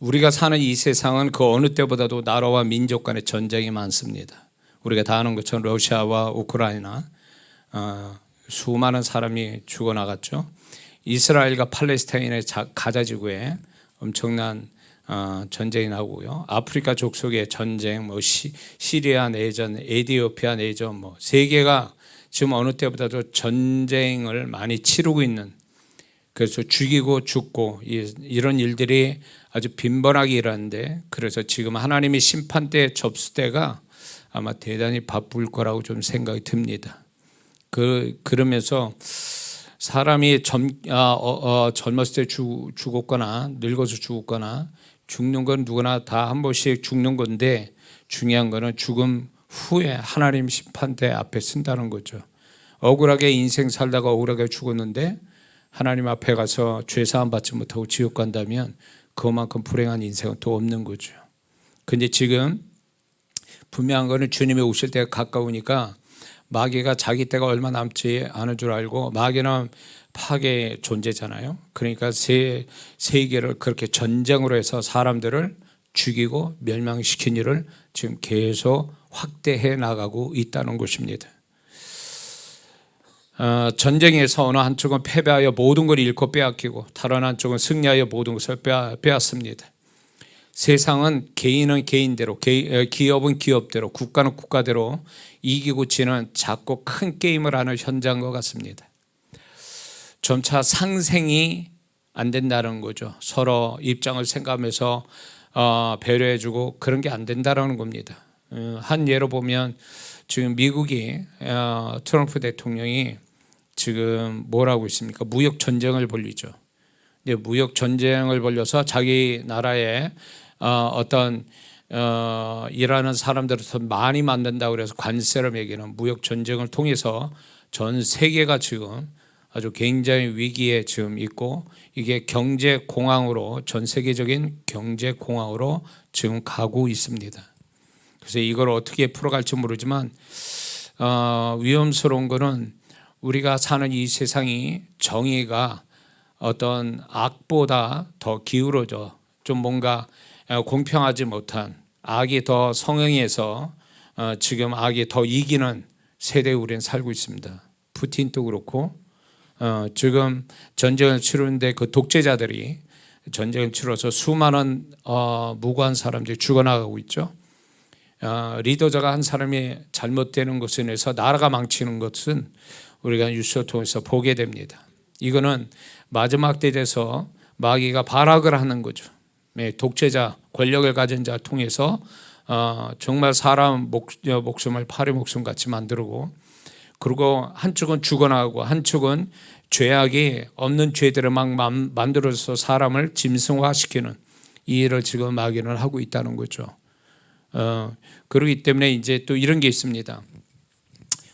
우리가 사는 이 세상은 그 어느 때보다도 나라와 민족 간의 전쟁이 많습니다. 우리가 다 아는 것처럼 러시아와 우크라이나 수많은 사람이 죽어나갔죠. 이스라엘과 팔레스타인의 가자 지구에 엄청난 전쟁이 나고요. 아프리카 족속의 전쟁, 시리아 내전, 에티오피아 내전, 세계가 지금 어느 때보다도 전쟁을 많이 치르고 있는, 그래서 죽이고 죽고 이런 일들이 아주 빈번하게 일어나는데, 그래서 지금 하나님의 심판대 접수대가 아마 대단히 바쁠 거라고 좀 생각이 듭니다. 그러면서 사람이 젊었을 때 죽었거나 늙어서 죽었거나 죽는 건 누구나 다 한 번씩 죽는 건데, 중요한 거는 죽음 후에 하나님 심판대 앞에 쓴다는 거죠. 억울하게 인생 살다가 억울하게 죽었는데 하나님 앞에 가서 죄사함 받지 못하고 지옥 간다면 그만큼 불행한 인생은 또 없는 거죠. 근데 지금 분명한 거는 주님이 오실 때가 가까우니까 마귀가 자기 때가 얼마 남지 않은 줄 알고, 마귀는 파괴의 존재잖아요. 그러니까 세계를 그렇게 전쟁으로 해서 사람들을 죽이고 멸망시킨 일을 지금 계속 확대해 나가고 있다는 것입니다. 전쟁에서 어느 한쪽은 패배하여 모든 걸 잃고 빼앗기고 다른 한쪽은 승리하여 모든 것을 빼앗습니다. 세상은 개인은 개인대로, 기업은 기업대로, 국가는 국가대로 이기고 지는 작고 큰 게임을 하는 현장인 것 같습니다. 점차 상생이 안 된다는 거죠. 서로 입장을 생각하면서 배려해주고 그런 게 안 된다는 겁니다. 한 예로 보면 지금 미국이 트럼프 대통령이 지금 뭘 하고 있습니까? 무역 전쟁을 벌이죠. 무역 전쟁을 벌려서 자기 나라에 일하는 사람들을 더 많이 만든다고 그래서 관세를 매기는 무역 전쟁을 통해서 전 세계가 지금 아주 굉장히 위기에 지금 있고, 이게 경제 공황으로, 전 세계적인 경제 공황으로 지금 가고 있습니다. 그래서 이걸 어떻게 풀어갈지 모르지만 위험스러운 거는 우리가 사는 이 세상이 정의가 어떤 악보다 더 기울어져 좀 뭔가 공평하지 못한, 악이 더 성행해서 지금 악이 더 이기는 세대에 우리는 살고 있습니다. 푸틴도 그렇고 지금 전쟁을 치르는데 그 독재자들이 전쟁을 치러서 수많은 무고한 사람들이 죽어나가고 있죠. 리더자가 한 사람이 잘못되는 것에 대해서 나라가 망치는 것은 우리가 뉴스를 통해서 보게 됩니다. 이거는 마지막 때에 대해서 마귀가 발악을 하는 거죠. 독재자, 권력을 가진 자 통해서 정말 사람 목숨을 파리 목숨 같이 만들고, 그리고 한쪽은 죽어나가고 한쪽은 죄악이 없는 죄들을 막 만들어서 사람을 짐승화시키는 이 일을 지금 마귀는 하고 있다는 거죠. 그렇기 때문에 이제 또 이런 게 있습니다.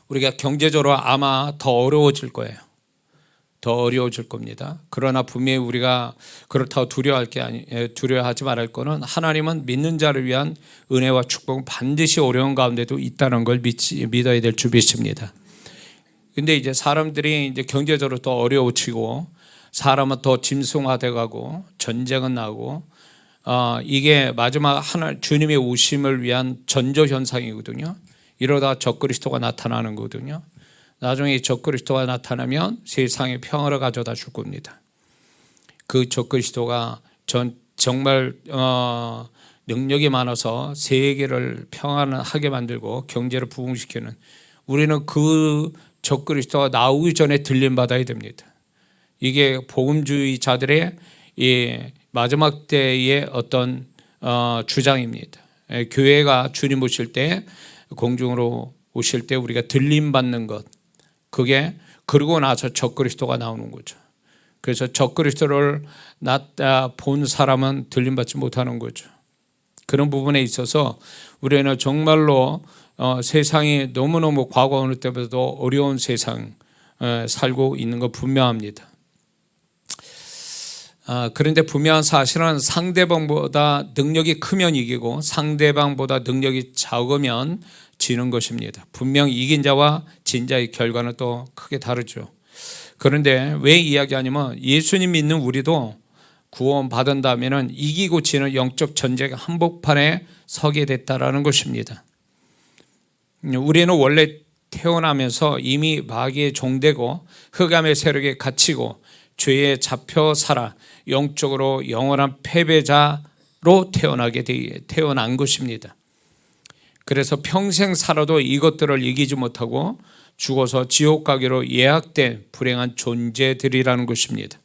우리가 경제적으로 아마 더 어려워질 거예요. 더 어려워질 겁니다. 그러나 분명히 우리가 그렇다고 두려워하지 말할 거는, 하나님은 믿는 자를 위한 은혜와 축복은 반드시 어려운 가운데도 있다는 걸 믿어야 될 줄 믿습니다. 근데 이제 사람들이 이제 경제적으로 더 어려워지고 사람은 더 짐승화돼 가고 전쟁은 나고, 이게 마지막 주님의 오심을 위한 전조 현상이거든요. 이러다 적그리스도가 나타나는 거거든요. 나중에 적그리스도가 나타나면 세상에 평화를 가져다 줄 겁니다. 그 적그리스도가 정말 능력이 많아서 세계를 평안하게 만들고 경제를 부흥시키는, 우리는 그 적그리스도가 나오기 전에 들림받아야 됩니다. 이게 복음주의자들의 마지막 때의 어떤 주장입니다. 교회가 주님 오실 때, 공중으로 오실 때 우리가 들림받는 것, 그게 그러고 나서 적그리스도가 나오는 거죠. 그래서 적그리스도를 본 사람은 들림받지 못하는 거죠. 그런 부분에 있어서 우리는 정말로 세상이 너무너무 과거 어느 때보다도 어려운 세상 살고 있는 거 분명합니다. 그런데 분명한 사실은 상대방보다 능력이 크면 이기고 상대방보다 능력이 작으면 지는 것입니다. 분명 이긴 자와 진 자의 결과는 또 크게 다르죠. 그런데 왜 이야기하냐면, 예수님 믿는 우리도 구원받은다면 이기고 지는 영적 전쟁 한복판에 서게 됐다라는 것입니다. 우리는 원래 태어나면서 이미 마귀의 종되고 흑암의 세력에 갇히고 죄에 잡혀 살아 영적으로 영원한 패배자로 태어난 것입니다. 그래서 평생 살아도 이것들을 이기지 못하고 죽어서 지옥 가기로 예약된 불행한 존재들이라는 것입니다.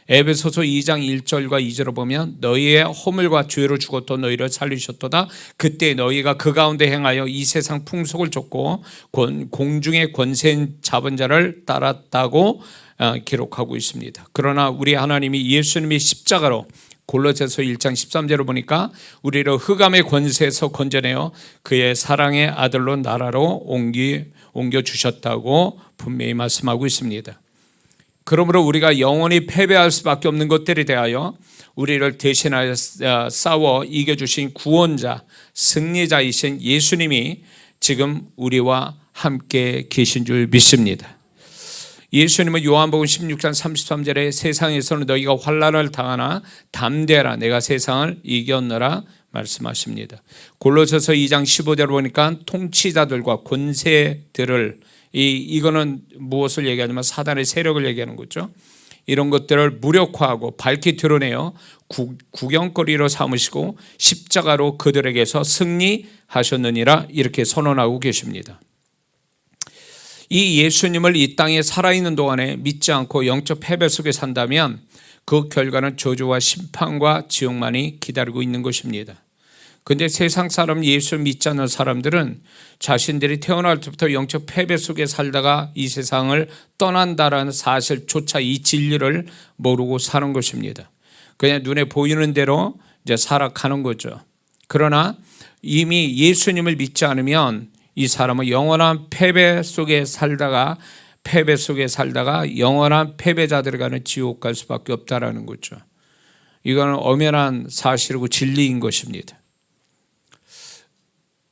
에베소서 2장 1절과 2절을 보면 너희의 허물과 죄로 죽었던 너희를 살리셨도다. 그때 너희가 그 가운데 행하여 이 세상 풍속을 쫓고 공중의 권세 잡은 자를 따랐다고 기록하고 있습니다. 그러나 우리 하나님이 예수님이 십자가로 골로새서 1장 13절을 보니까 우리를 흑암의 권세에서 건져내어 그의 사랑의 아들로 나라로 옮겨주셨다고 분명히 말씀하고 있습니다. 그러므로 우리가 영원히 패배할 수밖에 없는 것들에 대하여 우리를 대신하여 싸워 이겨주신 구원자, 승리자이신 예수님이 지금 우리와 함께 계신 줄 믿습니다. 예수님은 요한복음 16장 33절에 세상에서는 너희가 환난을 당하나 담대하라 내가 세상을 이겼노라 말씀하십니다. 골로새서 2장 15절을 보니까 통치자들과 권세들을 이거는 무엇을 얘기하냐면 사단의 세력을 얘기하는 거죠. 이런 것들을 무력화하고 밝히 드러내어 구경거리로 삼으시고 십자가로 그들에게서 승리하셨느니라 이렇게 선언하고 계십니다. 이 예수님을 이 땅에 살아있는 동안에 믿지 않고 영적 패배 속에 산다면 그 결과는 저주와 심판과 지옥만이 기다리고 있는 것입니다. 그런데 세상 사람 예수 믿지 않는 사람들은 자신들이 태어날 때부터 영적 패배 속에 살다가 이 세상을 떠난다라는 사실조차 이 진리를 모르고 사는 것입니다. 그냥 눈에 보이는 대로 이제 살아가는 거죠. 그러나 이미 예수님을 믿지 않으면 이 사람은 영원한 패배 속에 살다가 영원한 패배자들이 가는 지옥 갈 수밖에 없다라는 거죠. 이거는 엄연한 사실이고 진리인 것입니다.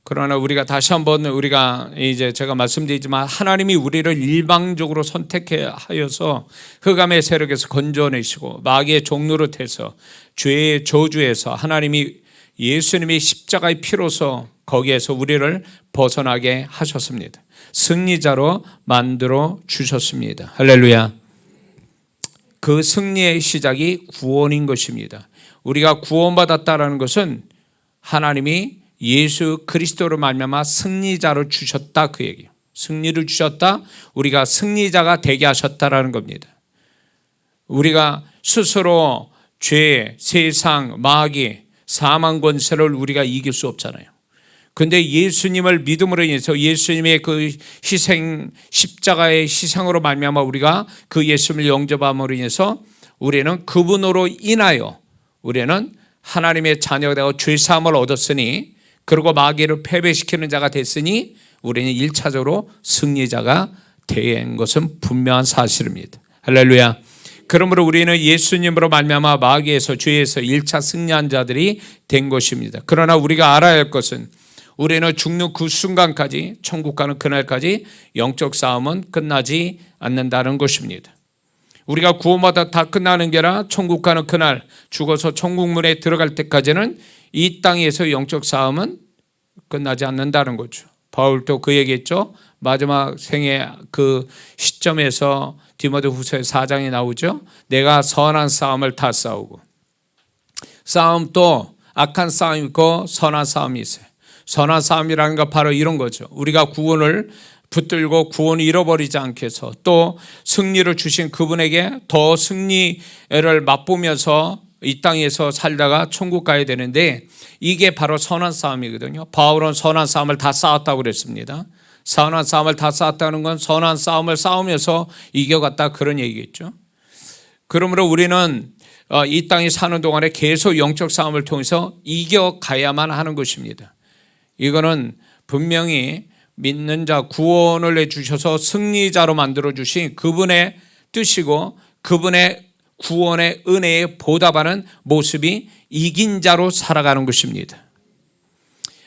그러나 우리가 다시 한번 이제 제가 말씀드리지만 하나님이 우리를 일방적으로 선택하여서 흑암의 세력에서 건져내시고 마귀의 종노릇해서 죄의 저주에서 하나님이 예수님의 십자가의 피로서 거기에서 우리를 벗어나게 하셨습니다. 승리자로 만들어 주셨습니다. 할렐루야. 그 승리의 시작이 구원인 것입니다. 우리가 구원받았다라는 것은 하나님이 예수 그리스도로 말미암아 승리자로 주셨다 그 얘기예요. 승리를 주셨다. 우리가 승리자가 되게 하셨다라는 겁니다. 우리가 스스로 죄, 세상, 마귀, 사망 권세를 우리가 이길 수 없잖아요. 그런데 예수님을 믿음으로 인해서 예수님의 그 희생, 십자가의 희생으로 말미암아 우리가 그 예수님을 영접함으로 인해서 우리는 그분으로 인하여 우리는 하나님의 자녀가 되어 죄사함을 얻었으니 그리고 마귀를 패배시키는 자가 됐으니 우리는 1차적으로 승리자가 된 것은 분명한 사실입니다. 할렐루야. 그러므로 우리는 예수님으로 말미암아 마귀에서 죄에서 1차 승리한 자들이 된 것입니다. 그러나 우리가 알아야 할 것은 우리는 죽는 그 순간까지 천국 가는 그날까지 영적 싸움은 끝나지 않는다는 것입니다. 우리가 구원받아 다 끝나는 게 아니라 천국 가는 그날 죽어서 천국문에 들어갈 때까지는 이 땅에서 영적 싸움은 끝나지 않는다는 거죠. 바울도 그 얘기했죠. 마지막 생의 그 시점에서 디모데후서 4장에 나오죠. 내가 선한 싸움을 다 싸우고 싸움도 악한 싸움이 있고 선한 싸움이 있어요. 선한 싸움이라는 건 바로 이런 거죠. 우리가 구원을 붙들고 구원을 잃어버리지 않게 해서 또 승리를 주신 그분에게 더 승리를 맛보면서 이 땅에서 살다가 천국 가야 되는데 이게 바로 선한 싸움이거든요. 바울은 선한 싸움을 다 싸웠다고 그랬습니다. 선한 싸움을 다 싸웠다는 건 선한 싸움을 싸우면서 이겨갔다 그런 얘기겠죠. 그러므로 우리는 이 땅에 사는 동안에 계속 영적 싸움을 통해서 이겨가야만 하는 것입니다. 이거는 분명히 믿는 자 구원을 내주셔서 승리자로 만들어주신 그분의 뜻이고 그분의 구원의 은혜에 보답하는 모습이 이긴 자로 살아가는 것입니다.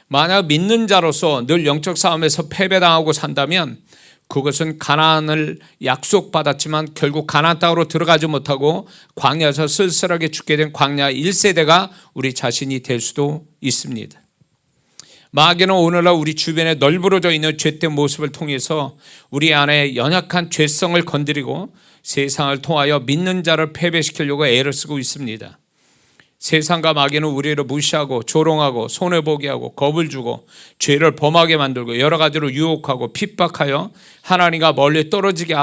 만약 믿는 자로서 늘 영적 싸움에서 패배당하고 산다면 그것은 가나안을 약속받았지만 결국 가나안 땅으로 들어가지 못하고 광야에서 쓸쓸하게 죽게 된 광야 1세대가 우리 자신이 될 수도 있습니다. 마귀는 오늘날 우리 주변에 널브러져 있는 죄된 모습을 통해서 우리 안에 연약한 죄성을 건드리고 세상을 통하여 믿는 자를 패배시키려고 애를 쓰고 있습니다. 세상과 마귀는 우리를 무시하고 조롱하고 손해보게 하고 겁을 주고 죄를 범하게 만들고 여러 가지로 유혹하고 핍박하여 하나님과 멀리 떨어지게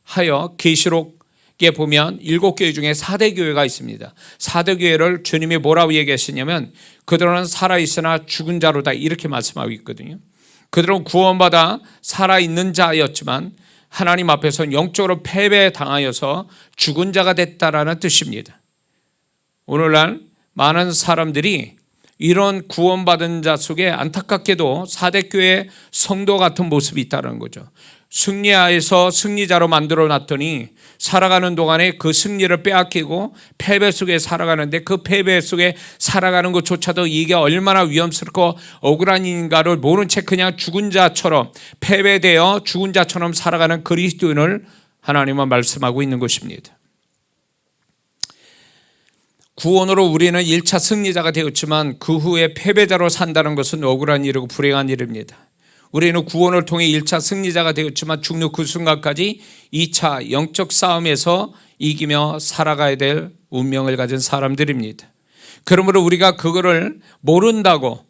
하여 계시록에 보면 7교회 중에 4대 교회가 있습니다. 4대 교회를 주님이 뭐라고 얘기하시냐면 그들은 살아있으나 죽은 자로다 이렇게 말씀하고 있거든요. 그들은 구원받아 살아있는 자였지만 하나님 앞에서 영적으로 패배당하여서 죽은 자가 됐다라는 뜻입니다. 오늘날 많은 사람들이 이런 구원받은 자 속에 안타깝게도 사대교회 성도 같은 모습이 있다는 거죠. 승리하여서 승리자로 만들어 놨더니 살아가는 동안에 그 승리를 빼앗기고 패배 속에 살아가는데 그 패배 속에 살아가는 것조차도 이게 얼마나 위험스럽고 억울한 일인가를 모른 채 그냥 죽은 자처럼 패배되어 죽은 자처럼 살아가는 그리스도인을 하나님은 말씀하고 있는 것입니다. 구원으로 우리는 1차 승리자가 되었지만 그 후에 패배자로 산다는 것은 억울한 일이고 불행한 일입니다. 우리는 구원을 통해 1차 승리자가 되었지만 죽는 그 순간까지 2차 영적 싸움에서 이기며 살아가야 될 운명을 가진 사람들입니다. 그러므로 우리가 그거를 모른다고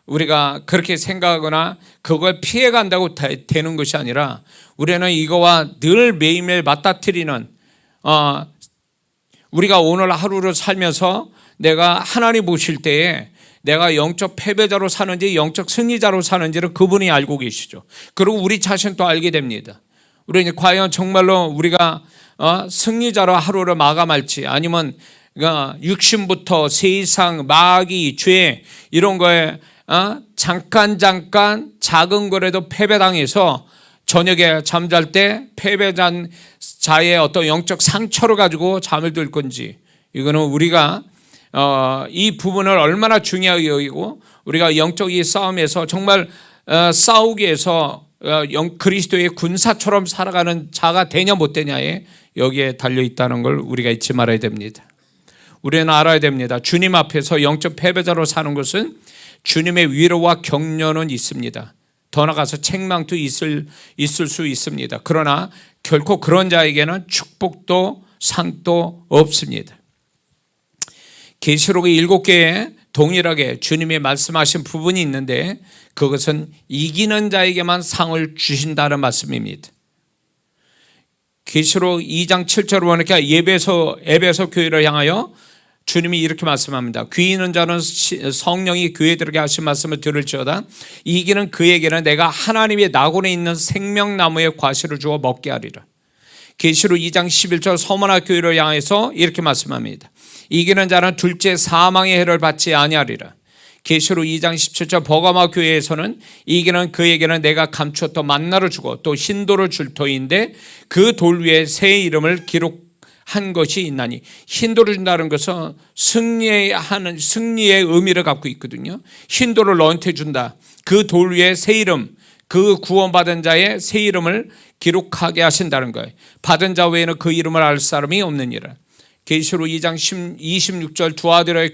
우리가 그렇게 생각하거나 그걸 피해간다고 되는 것이 아니라 우리는 이거와 늘 매일매일 맞닥뜨리는 우리가 오늘 하루를 살면서 내가 하나님 보실 때에 내가 영적 패배자로 사는지 영적 승리자로 사는지를 그분이 알고 계시죠. 그리고 우리 자신도 알게 됩니다. 우리 과연 정말로 우리가 승리자로 하루를 마감할지 아니면 육신부터 세상, 마귀, 죄 이런 거에 잠깐 작은 거라도 패배당해서 저녁에 잠잘 때 패배자의 어떤 영적 상처를 가지고 잠을 들 건지 이거는 우리가 이 부분을 얼마나 중요하게 여기고 우리가 영적 이 싸움에서 정말 싸우기 위해서 그리스도의 군사처럼 살아가는 자가 되냐 못 되냐에 여기에 달려있다는 걸 우리가 잊지 말아야 됩니다. 우리는 알아야 됩니다. 주님 앞에서 영적 패배자로 사는 것은 주님의 위로와 격려는 있습니다. 더 나아가서 책망도 있을 수 있습니다. 그러나 결코 그런 자에게는 축복도 상도 없습니다. 계시록의 7개에 동일하게 주님이 말씀하신 부분이 있는데 그것은 이기는 자에게만 상을 주신다는 말씀입니다. 계시록 2장 7절을 보니까 에베소 교회를 향하여 주님이 이렇게 말씀합니다. 귀 있는 자는 성령이 교회들에게 하신 말씀을 들을지어다. 이기는 그에게는 내가 하나님의 낙원에 있는 생명나무의 과실을 주어 먹게 하리라. 계시록 2장 11절 서머나 교회를 향해서 이렇게 말씀합니다. 이기는 자는 둘째 사망의 해를 받지 아니하리라. 계시록 2장 17절 버가마 교회에서는 이기는 그에게는 내가 감추었던 만나를 주고 또 흰돌을 줄 터인데 그 돌 위에 새 이름을 기록한 것이 있나니 흰돌을 준다는 것은 승리의 의미를 갖고 있거든요. 흰돌을 너한테 준다. 그 돌 위에 새 이름, 그 구원받은 자의 새 이름을 기록하게 하신다는 거예요. 받은 자 외에는 그 이름을 알 사람이 없느니라. 계시록 2장 26절 두아디라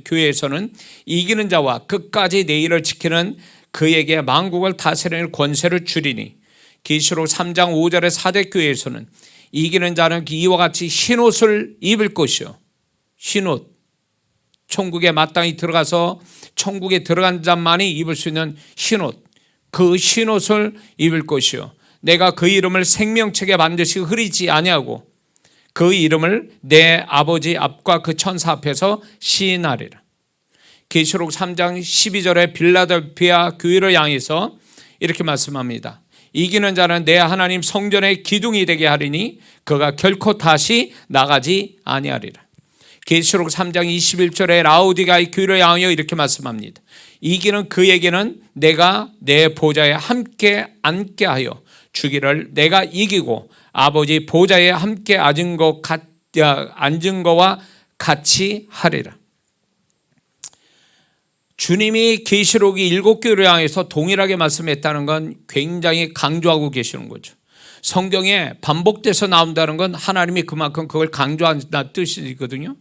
교회에서는 이기는 자와 끝까지 내 일을 지키는 그에게 만국을 다스리는 권세를 주리니 계시록 3장 5절의 사대교회에서는 이기는 자는 이와 같이 흰옷을 입을 것이요. 흰옷. 천국에 마땅히 들어가서 천국에 들어간 자만이 입을 수 있는 흰옷. 그 흰옷을 입을 것이요. 내가 그 이름을 생명책에 반드시 흐리지 아니하고 그 이름을 내 아버지 앞과 그 천사 앞에서 시인하리라. 계시록 3장 12절에 빌라델피아 교회를 향해서 이렇게 말씀합니다. 이기는 자는 내 하나님 성전의 기둥이 되게 하리니 그가 결코 다시 나가지 아니하리라. 계시록 3장 21절에 라우디가의 교회를 향하여 이렇게 말씀합니다. 이기는 그에게는 내가 내 보좌에 함께 앉게 하여 주기를 내가 이기고 아버지 보좌에 함께 앉은 거와 같이 하리라. 주님이 계시록이 7교회를 향해서 동일하게 말씀했다는 건 굉장히 강조하고 계시는 거죠. 성경에 반복돼서 나온다는 건 하나님이 그만큼 그걸 강조한다는 뜻이거든요.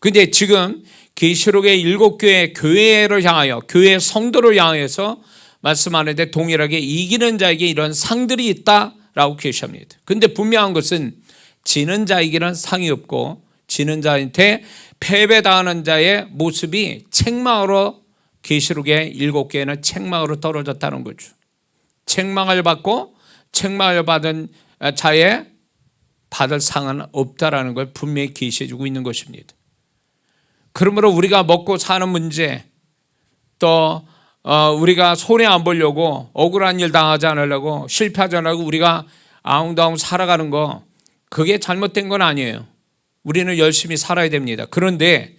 근데 지금 계시록의 7교회 교회를 향하여, 교회 성도를 향해서 말씀하는데 동일하게 이기는 자에게 이런 상들이 있다라고 계시합니다. 근데 분명한 것은 지는 자에게는 상이 없고 지는 자한테 패배당하는 자의 모습이 책망으로, 계시록의 7교회는 책망으로 떨어졌다는 거죠. 책망을 받고 책망을 받은 자의 받을 상은 없다라는 걸 분명히 계시해 주고 있는 것입니다. 그러므로 우리가 먹고 사는 문제, 또 우리가 손해 안 보려고, 억울한 일 당하지 않으려고, 실패하지 않으려고 우리가 아웅다웅 살아가는 거, 그게 잘못된 건 아니에요. 우리는 열심히 살아야 됩니다. 그런데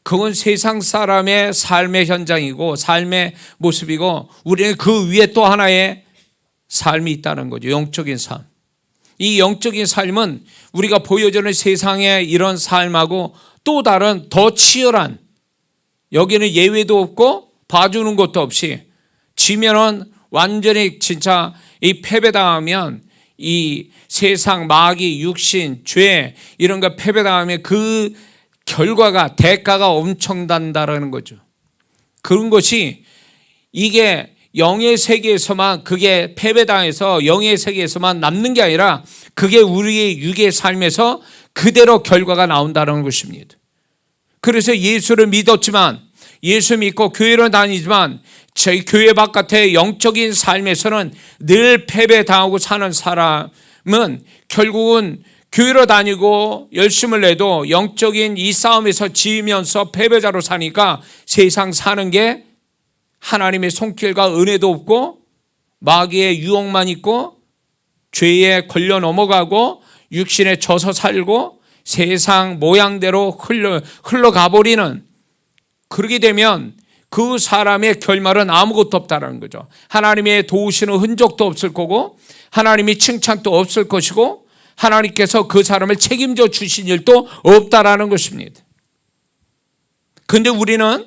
그건 세상 사람의 삶의 현장이고 삶의 모습이고, 우리는 그 위에 또 하나의 삶이 있다는 거죠. 영적인 삶. 이 영적인 삶은 우리가 보여주는 세상의 이런 삶하고 또 다른 더 치열한, 여기는 예외도 없고 봐주는 것도 없이, 지면은 완전히 진짜 이 패배당하면 이 세상, 마귀, 육신, 죄 이런 거 패배당하면 그 결과가, 대가가 엄청난다라는 거죠. 그런 것이, 이게 영의 세계에서만, 그게 패배당해서 영의 세계에서만 남는 게 아니라 그게 우리의 육의 삶에서 그대로 결과가 나온다는 것입니다. 그래서 예수를 믿었지만, 예수 믿고 교회를 다니지만 저희 교회 바깥의 영적인 삶에서는 늘 패배당하고 사는 사람은 결국은 교회로 다니고 열심을 내도 영적인 이 싸움에서 지면서 패배자로 사니까 세상 사는 게 하나님의 손길과 은혜도 없고 마귀의 유혹만 있고 죄에 걸려 넘어가고 육신에 져서 살고 세상 모양대로 흘러가 버리는, 그렇게 되면 그 사람의 결말은 아무것도 없다는 거죠. 하나님의 도우시는 흔적도 없을 거고 하나님이 칭찬도 없을 것이고 하나님께서 그 사람을 책임져 주신 일도 없다라는 것입니다. 그런데 우리는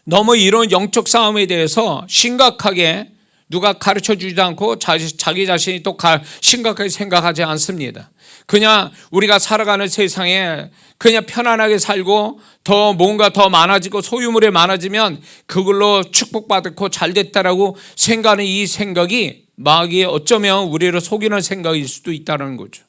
너무 이런 영적 싸움에 대해서 심각하게 누가 가르쳐 주지 않고 자기 자신이 또 심각하게 생각하지 않습니다. 그냥 우리가 살아가는 세상에 그냥 편안하게 살고 더 뭔가 더 많아지고 소유물이 많아지면 그걸로 축복받고 잘됐다라고 생각하는 이 생각이 마귀의 어쩌면 우리를 속이는 생각일 수도 있다는 거죠.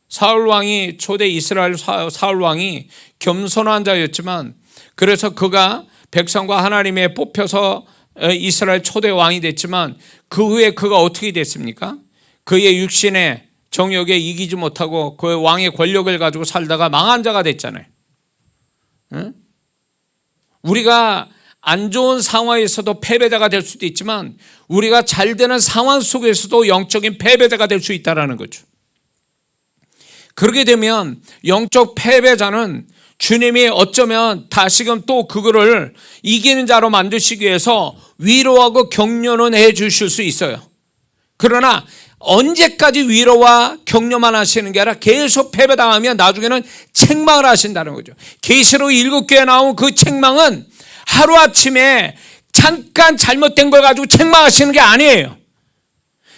사울 왕이, 초대 이스라엘 사울 왕이 겸손한 자였지만, 그래서 그가 백성과 하나님의 뽑혀서 이스라엘 초대 왕이 됐지만 그 후에 그가 어떻게 됐습니까? 그의 육신의 정욕에 이기지 못하고 그 왕의 권력을 가지고 살다가 망한 자가 됐잖아요. 우리가 안 좋은 상황에서도 패배자가 될 수도 있지만 우리가 잘 되는 상황 속에서도 영적인 패배자가 될 수 있다는 거죠. 그렇게 되면 영적 패배자는 주님이 어쩌면 다시금 또 그거를 이기는 자로 만드시기 위해서 위로하고 격려는 해 주실 수 있어요. 그러나 언제까지 위로와 격려만 하시는 게 아니라 계속 패배당하면 나중에는 책망을 하신다는 거죠. 계시록 7교에 나온 그 책망은 하루아침에 잠깐 잘못된 걸 가지고 책망하시는 게 아니에요.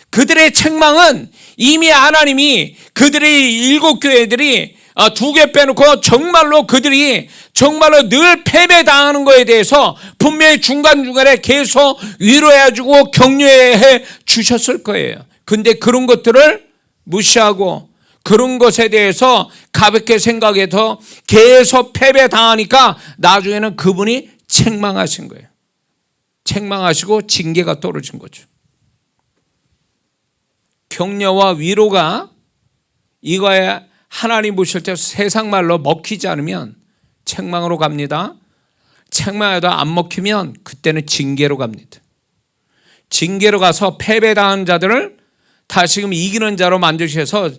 그들의 책망은 이미 하나님이 그들의 7교회들이 2개 빼놓고 정말로 그들이 정말로 늘 패배당하는 것에 대해서 분명히 중간중간에 계속 위로해주고 격려해 주셨을 거예요. 근데 그런 것들을 무시하고 그런 것에 대해서 가볍게 생각해서 계속 패배당하니까 나중에는 그분이 책망하신 거예요. 책망하시고 징계가 떨어진 거죠. 격려와 위로가 이거에 하나님 보실 때 세상 말로 먹히지 않으면 책망으로 갑니다. 책망에도 안 먹히면 그때는 징계로 갑니다. 징계로 가서 패배당한 자들을 다시금 이기는 자로 만드셔서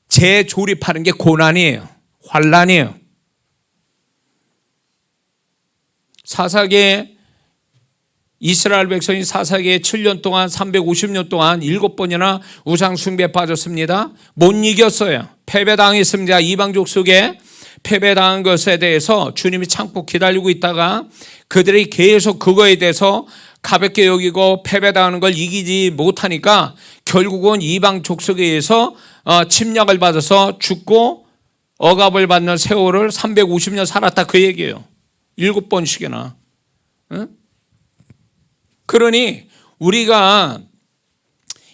재조립하는 게 고난이에요. 환난이에요. 사사기에 이스라엘 백성이 사사기에 7년 동안 350년 동안 7번이나 우상 숭배에 빠졌습니다. 못 이겼어요. 패배당했습니다. 이방족 속에 패배당한 것에 대해서 주님이 참고 기다리고 있다가 그들이 계속 그거에 대해서 가볍게 여기고 패배당하는 걸 이기지 못하니까 결국은 이방 족속에 의해서 침략을 받아서 죽고 억압을 받는 세월을 350년 살았다, 그 얘기예요. 7번씩이나. 응? 그러니 우리가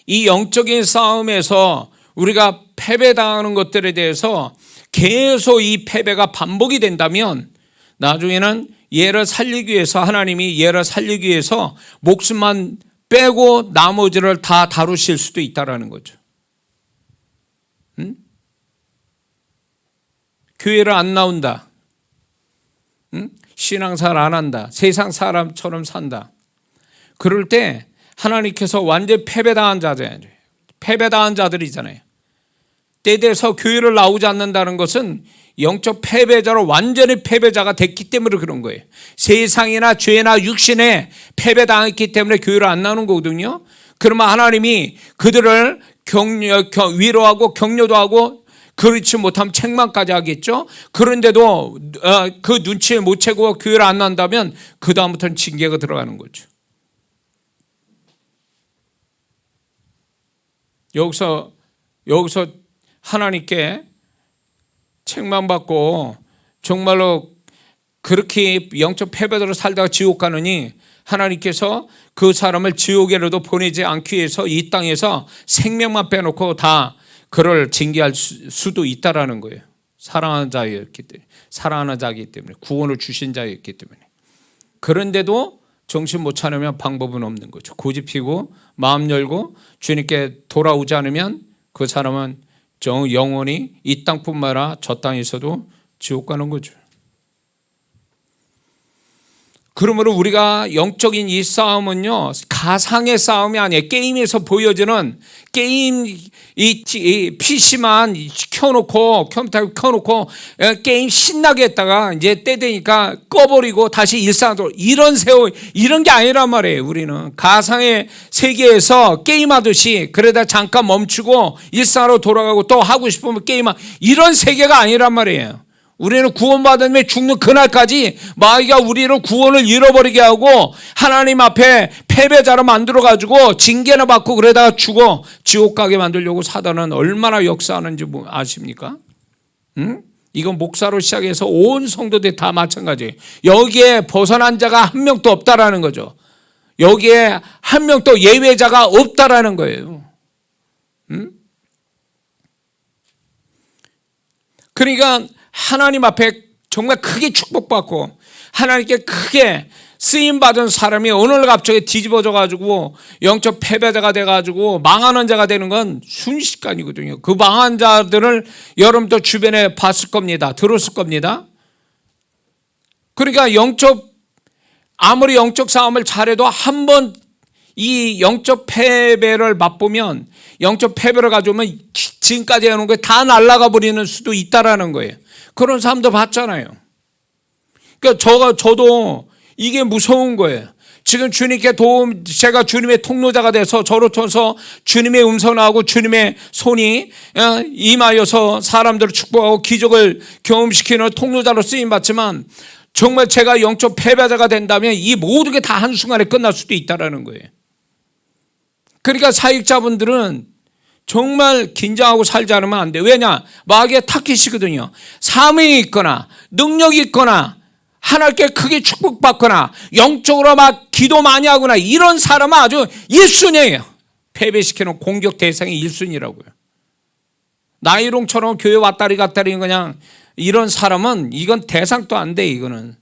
이 영적인 싸움에서 우리가 패배당하는 것들에 대해서 계속 이 패배가 반복이 된다면 나중에는 얘를 살리기 위해서, 하나님이 얘를 살리기 위해서 목숨만 빼고 나머지를 다 다루실 수도 있다라는 거죠. 응? 교회를 안 나온다. 응? 신앙생활 안 한다. 세상 사람처럼 산다. 그럴 때 하나님께서 완전히 패배당한 자들이잖아요. 때에 대해서 교회를 나오지 않는다는 것은 영적 패배자로 완전히 패배자가 됐기 때문에 그런 거예요. 세상이나 죄나 육신에 패배당했기 때문에 교회를 안 나오는 거거든요. 그러면 하나님이 그들을 위로하고 격려도 하고 그렇지 못하면 책망까지 하겠죠. 그런데도 그 눈치를 못 채고 교회를 안 나온다면 그 다음부터는 징계가 들어가는 거죠. 여기서 하나님께 책망받고 정말로 그렇게 영적 패배자로 살다가 지옥 가느니 하나님께서 그 사람을 지옥에라도 보내지 않기 위해서 이 땅에서 생명만 빼놓고 다 그를 징계할 수도 있다라는 거예요. 사랑하는 자였기 때문에, 사랑하는 자이기 때문에, 구원을 주신 자였기 때문에. 그런데도 정신 못 차리면 방법은 없는 거죠. 고집 피고 마음 열고 주님께 돌아오지 않으면 그 사람은 영원히 이 땅뿐만 아니라 저 땅에서도 지옥 가는 거죠. 그러므로 우리가 영적인 이 싸움은요, 가상의 싸움이 아니에요. 게임에서 보여지는 게임, 이 PC만 켜놓고, 컴퓨터 켜놓고, 게임 신나게 했다가 이제 때 되니까 꺼버리고 다시 일상으로 이런 게 아니란 말이에요. 우리는 가상의 세계에서 게임하듯이 그러다 잠깐 멈추고 일상으로 돌아가고 또 하고 싶으면 게임하고 이런 세계가 아니란 말이에요. 우리는 구원받으면 죽는 그날까지 마귀가 우리를 구원을 잃어버리게 하고 하나님 앞에 패배자로 만들어가지고 징계나 받고 그러다가 죽어 지옥 가게 만들려고 사단은 얼마나 역사하는지 아십니까? 응? 이건 목사로 시작해서 온 성도들이 다 마찬가지예요. 여기에 벗어난 자가 한 명도 없다라는 거죠. 여기에 한 명도 예외자가 없다라는 거예요. 응? 그러니까 하나님 앞에 정말 크게 축복받고 하나님께 크게 쓰임받은 사람이 오늘 갑자기 뒤집어져 가지고 영적 패배자가 돼 가지고 망하는 자가 되는 건 순식간이거든요. 그 망한 자들을 여러분도 주변에 봤을 겁니다. 들었을 겁니다. 그러니까 아무리 영적 싸움을 잘해도 한 번 이 영적 패배를 맛보면, 영적 패배를 가져오면 지금까지 해놓은 게 다 날아가 버리는 수도 있다라는 거예요. 그런 사람도 봤잖아요. 그러니까 저도 이게 무서운 거예요. 지금 주님께 제가 주님의 통로자가 돼서 저로 통해서 주님의 음성을 하고 주님의 손이 임하여서 사람들을 축복하고 기적을 경험시키는 통로자로 쓰임받지만 정말 제가 영적 패배자가 된다면 이 모든 게 다 한순간에 끝날 수도 있다라는 거예요. 그러니까 사역자분들은 정말 긴장하고 살지 않으면 안 돼. 왜냐? 마귀의 타깃이거든요. 사명이 있거나 능력이 있거나 하나님께 크게 축복받거나 영적으로 막 기도 많이 하거나 이런 사람은 아주 1순위예요. 패배시키는 공격 대상이 1순위라고요. 나이롱처럼 교회 왔다리 갔다리 그냥 이런 사람은 이건 대상도 안 돼. 이거는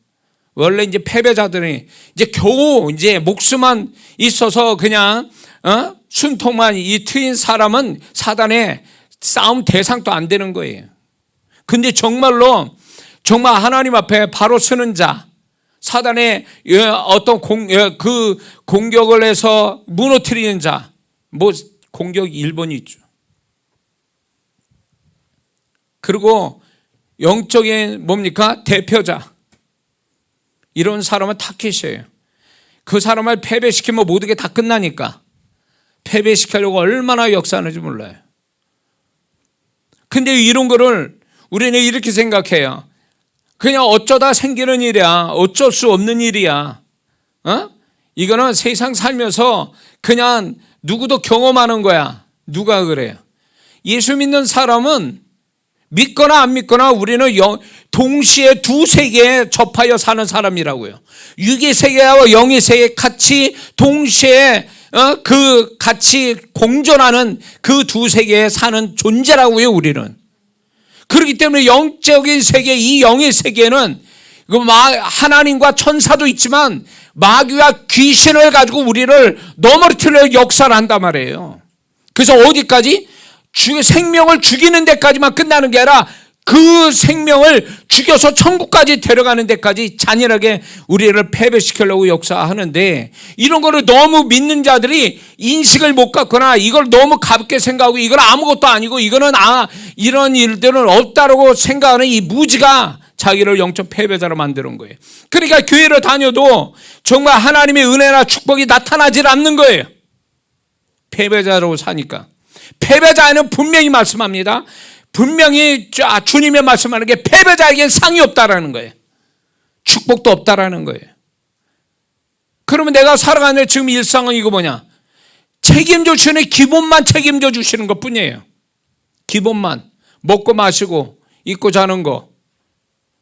원래 이제 패배자들이 이제 겨우 이제 목숨만 있어서 그냥 순통만 이 트인 사람은 사단의 싸움 대상도 안 되는 거예요. 근데 정말로 정말 하나님 앞에 바로 서는 자, 사단의 어떤 그 공격을 해서 무너뜨리는 자, 공격 1번이 있죠. 그리고 영적인 뭡니까? 대표자. 이런 사람은 타깃이에요. 그 사람을 패배시키면 모든 게 다 끝나니까. 패배시키려고 얼마나 역사하는지 몰라요. 근데 이런 거를 우리는 이렇게 생각해요. 그냥 어쩌다 생기는 일이야. 어쩔 수 없는 일이야. 이거는 세상 살면서 그냥 누구도 경험하는 거야. 누가 그래요? 예수 믿는 사람은 믿거나 안 믿거나 우리는 동시에 두 세계에 접하여 사는 사람이라고요. 육의 세계와 영의 세계 같이 동시에 그 같이 공존하는 그 두 세계에 사는 존재라고요. 우리는. 그렇기 때문에 영적인 세계, 이 영의 세계는 하나님과 천사도 있지만 마귀와 귀신을 가지고 우리를 넘어뜨려 역사를 한단 말이에요. 그래서 어디까지? 생명을 죽이는 데까지만 끝나는 게 아니라 그 생명을 죽여서 천국까지 데려가는 데까지 잔인하게 우리를 패배시키려고 역사하는데, 이런 거를 너무 믿는 자들이 인식을 못 갖거나 이걸 너무 가볍게 생각하고 이건 아무것도 아니고 이거는 이런 일들은 없다라고 생각하는 이 무지가 자기를 영적 패배자로 만드는 거예요. 그러니까 교회를 다녀도 정말 하나님의 은혜나 축복이 나타나질 않는 거예요. 패배자로 사니까. 패배자에는 분명히 말씀합니다. 분명히 주님의 말씀하는 게 패배자에겐 상이 없다라는 거예요. 축복도 없다라는 거예요. 그러면 내가 살아가는 지금 일상은 이거 뭐냐? 책임져 주시는 기본만 책임져 주시는 것 뿐이에요. 기본만. 먹고 마시고 입고 자는 거.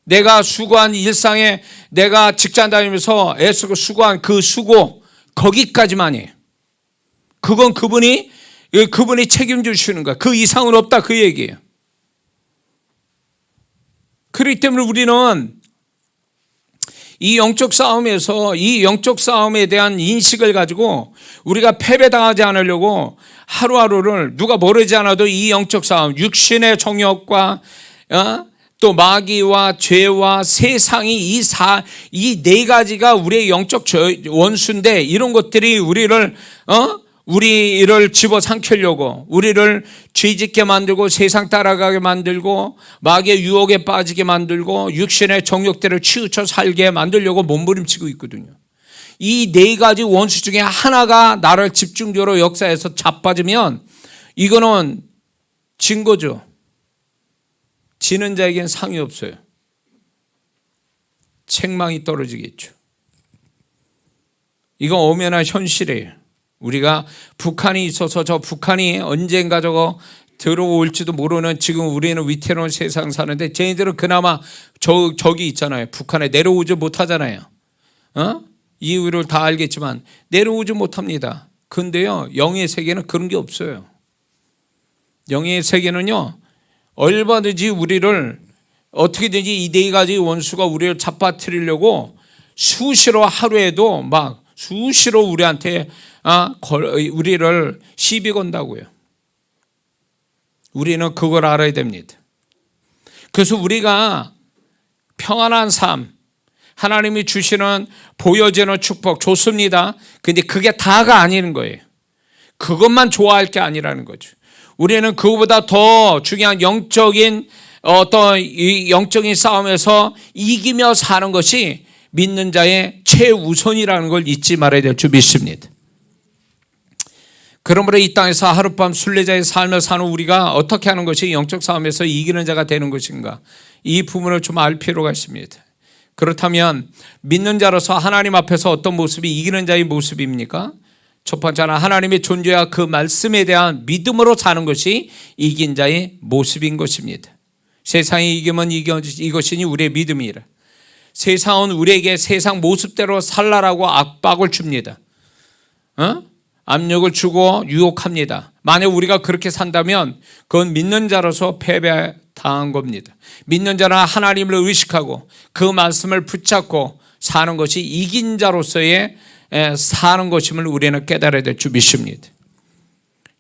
내가 수고한 일상에 내가 직장 다니면서 애쓰고 수고한 그 수고, 거기까지만이에요. 그건 그분이 책임져 주시는 거야. 그 이상은 없다, 그 얘기예요. 그렇기 때문에 우리는 이 영적 싸움에서 이 영적 싸움에 대한 인식을 가지고 우리가 패배당하지 않으려고 하루하루를 누가 모르지 않아도 이 영적 싸움, 육신의 정욕과 또 마귀와 죄와 세상이 이 네 가지가 우리의 영적 원수인데, 이런 것들이 우리를 집어삼키려고 우리를 죄짓게 만들고 세상 따라가게 만들고 마귀의 유혹에 빠지게 만들고 육신의 정욕대로 치우쳐 살게 만들려고 몸부림치고 있거든요. 이 네 가지 원수 중에 하나가 나를 집중적으로 역사에서 자빠지면 이거는 진 거죠. 지는 자에겐 상이 없어요. 책망이 떨어지겠죠. 이거 엄연한 현실이에요. 우리가 북한이 있어서 저 북한이 언젠가 저거 들어올지도 모르는, 지금 우리는 위태로운 세상 사는데 쟤네들은 그나마 저기 있잖아요. 북한에 내려오지 못하잖아요. 이유를 다 알겠지만 내려오지 못합니다. 근데요, 영의 세계는 그런 게 없어요. 영의 세계는요, 얼마든지 우리를 어떻게든지 이 네 가지 원수가 우리를 잡아뜨리려고 수시로 하루에도 막 수시로 우리한테 우리를 시비 건다고요. 우리는 그걸 알아야 됩니다. 그래서 우리가 평안한 삶, 하나님이 주시는 보여지는 축복 좋습니다. 근데 그게 다가 아닌 거예요. 그것만 좋아할 게 아니라는 거죠. 우리는 그거보다 더 중요한 영적인 싸움에서 이기며 사는 것이 믿는 자의 최우선이라는 걸 잊지 말아야 될 줄 믿습니다. 그러므로 이 땅에서 하룻밤 순례자의 삶을 사는 우리가 어떻게 하는 것이 영적 싸움에서 이기는 자가 되는 것인가, 이 부분을 좀 알 필요가 있습니다. 그렇다면 믿는 자로서 하나님 앞에서 어떤 모습이 이기는 자의 모습입니까? 첫 번째는 하나님의 존재와 그 말씀에 대한 믿음으로 사는 것이 이긴 자의 모습인 것입니다. 세상이 이기면 이것이니 우리의 믿음이라. 세상은 우리에게 세상 모습대로 살라라고 압박을 줍니다. 압력을 주고 유혹합니다. 만약 우리가 그렇게 산다면 그건 믿는 자로서 패배당한 겁니다. 믿는 자는 하나님을 의식하고 그 말씀을 붙잡고 사는 것이 이긴 자로서의 사는 것임을 우리는 깨달아야 될 줄 믿습니다.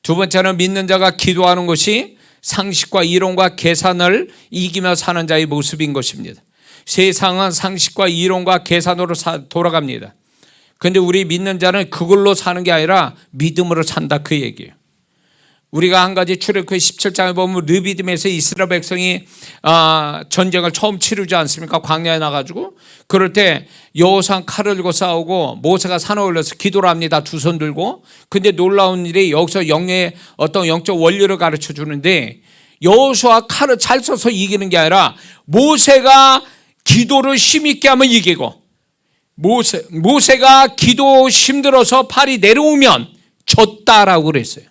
두 번째는 믿는 자가 기도하는 것이 상식과 이론과 계산을 이기며 사는 자의 모습인 것입니다. 세상은 상식과 이론과 계산으로 돌아갑니다. 그런데 우리 믿는 자는 그걸로 사는 게 아니라 믿음으로 산다, 그 얘기예요. 우리가 한 가지 출애굽기 17장에 보면 르비딤에서 이스라엘 백성이 전쟁을 처음 치르지 않습니까? 광야에 나가지고 그럴 때 여호수아는 칼을 들고 싸우고 모세가 산에 올라서 기도를 합니다. 두 손 들고. 근데 놀라운 일이 여기서 영의 어떤 영적 원리를 가르쳐 주는데, 여호수아 칼을 잘 써서 이기는 게 아니라 모세가 기도를 힘있게 하면 이기고, 모세가 기도 힘들어서 팔이 내려오면 졌다라고 그랬어요.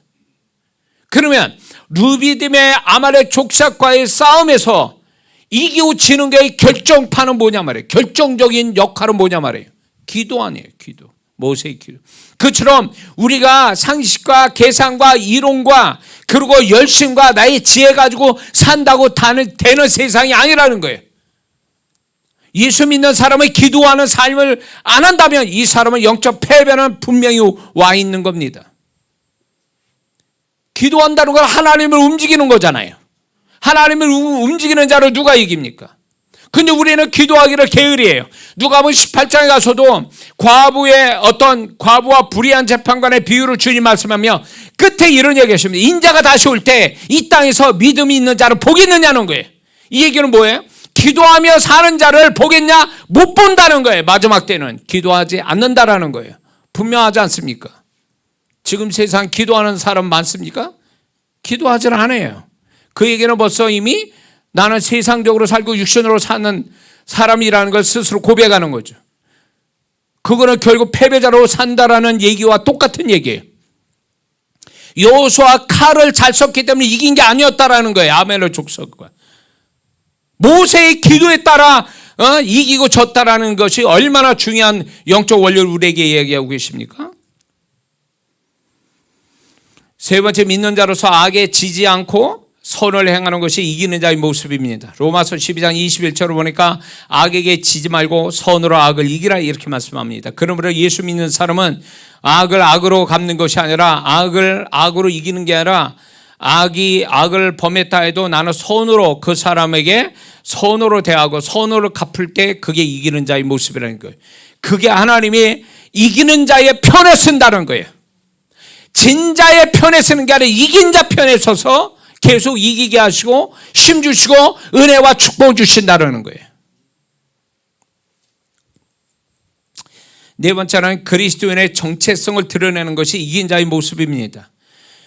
그러면 루비딤의 아말렉 족속과의 싸움에서 이기고 지는 게 결정판은 뭐냐 말이에요. 결정적인 역할은 뭐냐 말이에요. 기도 아니에요. 기도. 모세의 기도. 그처럼 우리가 상식과 계산과 이론과 그리고 열심과 나의 지혜 가지고 산다고 되는 세상이 아니라는 거예요. 예수 믿는 사람의 기도하는 삶을 안 한다면 이 사람은 영적 패배는 분명히 와 있는 겁니다. 기도한다는 건 하나님을 움직이는 거잖아요. 하나님을 움직이는 자를 누가 이깁니까? 근데 우리는 기도하기를 게으리해요. 누가복음 18장에 가서도 과부와 불의한 재판관의 비유를 주님 말씀하며 끝에 이런 얘기 하십니다. 인자가 다시 올 때 이 땅에서 믿음이 있는 자를 보겠느냐는 거예요. 이 얘기는 뭐예요? 기도하며 사는 자를 보겠냐? 못 본다는 거예요. 마지막 때는 기도하지 않는다라는 거예요. 분명하지 않습니까? 지금 세상 기도하는 사람 많습니까? 기도하지 않아요. 그 얘기는 벌써 이미 나는 세상적으로 살고 육신으로 사는 사람이라는 걸 스스로 고백하는 거죠. 그거는 결국 패배자로 산다라는 얘기와 똑같은 얘기예요. 여호수아 칼을 잘 썼기 때문에 이긴 게 아니었다라는 거예요. 아말렉 족속과 모세의 기도에 따라 이기고 졌다라는 것이 얼마나 중요한 영적 원리를 우리에게 얘기하고 계십니까? 세 번째, 믿는 자로서 악에 지지 않고 선을 행하는 것이 이기는 자의 모습입니다. 로마서 12장 21절을 보니까 악에게 지지 말고 선으로 악을 이기라 이렇게 말씀합니다. 그러므로 예수 믿는 사람은 악을 악으로 갚는 것이 아니라 악을 악으로 이기는 게 아니라 악이 악을 범했다 해도 나는 선으로 그 사람에게 선으로 대하고 선으로 갚을 때 그게 이기는 자의 모습이라는 거예요. 그게 하나님이 이기는 자의 편에 쓴다는 거예요. 진자의 편에 쓰는 게 아니라 이긴 자 편에 서서 계속 이기게 하시고 힘 주시고 은혜와 축복 주신다는 거예요. 네 번째는 그리스도인의 정체성을 드러내는 것이 이긴 자의 모습입니다.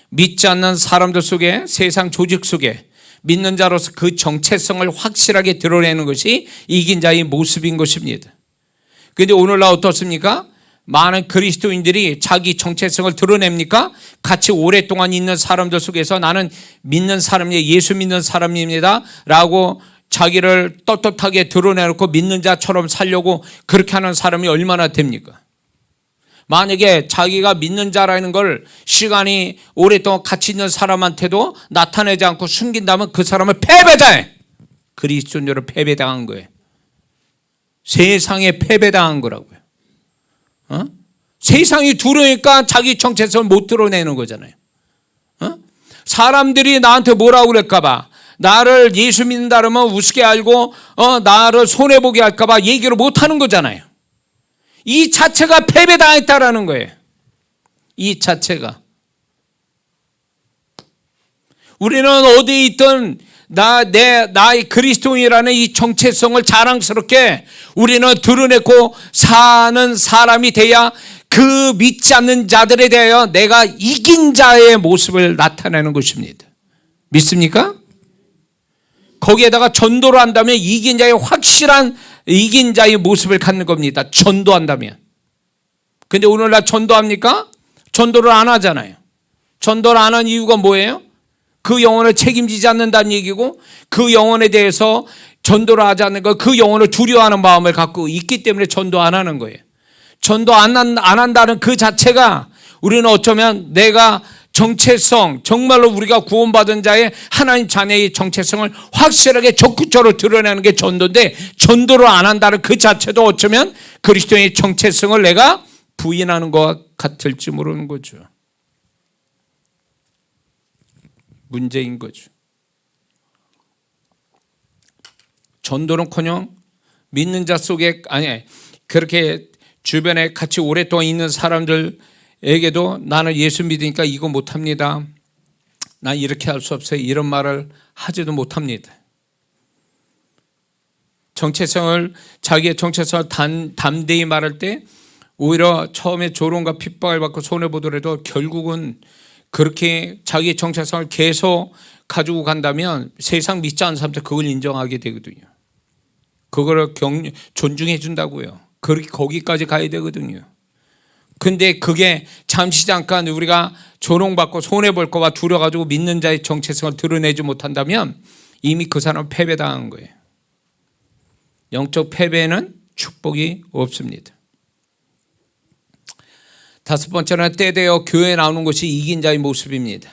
믿지 않는 사람들 속에, 세상 조직 속에 믿는 자로서 그 정체성을 확실하게 드러내는 것이 이긴 자의 모습인 것입니다. 그런데 오늘날 어떻습니까? 많은 그리스도인들이 자기 정체성을 드러냅니까? 같이 오랫동안 있는 사람들 속에서 나는 믿는 사람이에요, 예수 믿는 사람입니다 라고 자기를 떳떳하게 드러내놓고 믿는 자처럼 살려고 그렇게 하는 사람이 얼마나 됩니까? 만약에 자기가 믿는 자라는 걸 시간이 오랫동안 같이 있는 사람한테도 나타내지 않고 숨긴다면 그 사람은 패배자예요. 그리스도인으로 패배당한 거예요. 세상에 패배당한 거라고요. 세상이 두려우니까 자기 정체성을 못 드러내는 거잖아요. 사람들이 나한테 뭐라고 그럴까봐, 나를 예수 믿는다 그러면 우습게 알고 나를 손해보게 할까봐 얘기를 못하는 거잖아요. 이 자체가 패배당했다라는 거예요. 이 자체가. 우리는 어디에 있든 나의 그리스도인이라는 이 정체성을 자랑스럽게 우리는 드러내고 사는 사람이 돼야 그 믿지 않는 자들에 대하여 내가 이긴 자의 모습을 나타내는 것입니다. 믿습니까? 거기에다가 전도를 한다면 이긴 자의 확실한 이긴 자의 모습을 갖는 겁니다. 전도한다면. 근데 오늘날 전도합니까? 전도를 안 하잖아요. 전도를 안 한 이유가 뭐예요? 그 영혼을 책임지지 않는다는 얘기고, 그 영혼에 대해서 전도를 하지 않는 거, 그 영혼을 두려워하는 마음을 갖고 있기 때문에 전도 안 하는 거예요. 전도 안 한다는 그 자체가 우리는 어쩌면 내가 정체성, 정말로 우리가 구원받은 자의 하나님 자녀의 정체성을 확실하게 적극적으로 드러내는 게 전도인데, 전도를 안 한다는 그 자체도 어쩌면 그리스도의 정체성을 내가 부인하는 것 같을지 모르는 거죠. 문제인 거죠. 전도는커녕 믿는 자 속에, 그렇게 주변에 같이 오랫동안 있는 사람들에게도 나는 예수 믿으니까 이거 못합니다, 난 이렇게 할 수 없어요, 이런 말을 하지도 못합니다. 자기의 정체성을 담대히 말할 때 오히려 처음에 조롱과 핍박을 받고 손해보더라도 결국은 그렇게 자기의 정체성을 계속 가지고 간다면 세상 믿지 않는 사람들 그걸 인정하게 되거든요. 그거를 존중해 준다고요. 거기까지 가야 되거든요. 근데 그게 잠시 잠깐 우리가 조롱받고 손해볼 거와 두려워가지고 믿는 자의 정체성을 드러내지 못한다면 이미 그 사람은 패배당한 거예요. 영적 패배는 축복이 없습니다. 다섯 번째는 때되어 교회에 나오는 것이 이긴 자의 모습입니다.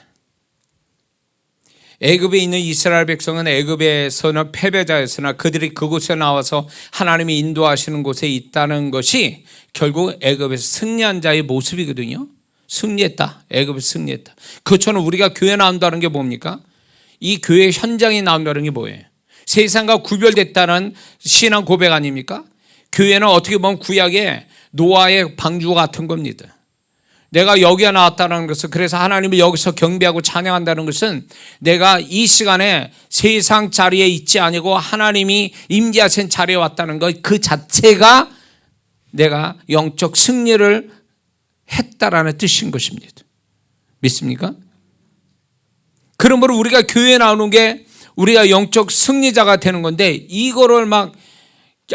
애굽에 있는 이스라엘 백성은 애굽에서는 패배자였으나 그들이 그곳에 나와서 하나님이 인도하시는 곳에 있다는 것이 결국 애굽에서 승리한 자의 모습이거든요. 승리했다. 애굽에서 승리했다. 그처럼 우리가 교회 나온다는 게 뭡니까? 이 교회 현장에 나온다는 게 뭐예요? 세상과 구별됐다는 신앙 고백 아닙니까? 교회는 어떻게 보면 구약의 노아의 방주 같은 겁니다. 내가 여기에 나왔다는 것은, 그래서 하나님을 여기서 경배하고 찬양한다는 것은 내가 이 시간에 세상 자리에 있지 아니고 하나님이 임재하신 자리에 왔다는 것, 그 자체가 내가 영적 승리를 했다라는 뜻인 것입니다. 믿습니까? 그러므로 우리가 교회에 나오는 게 우리가 영적 승리자가 되는 건데, 이거를 막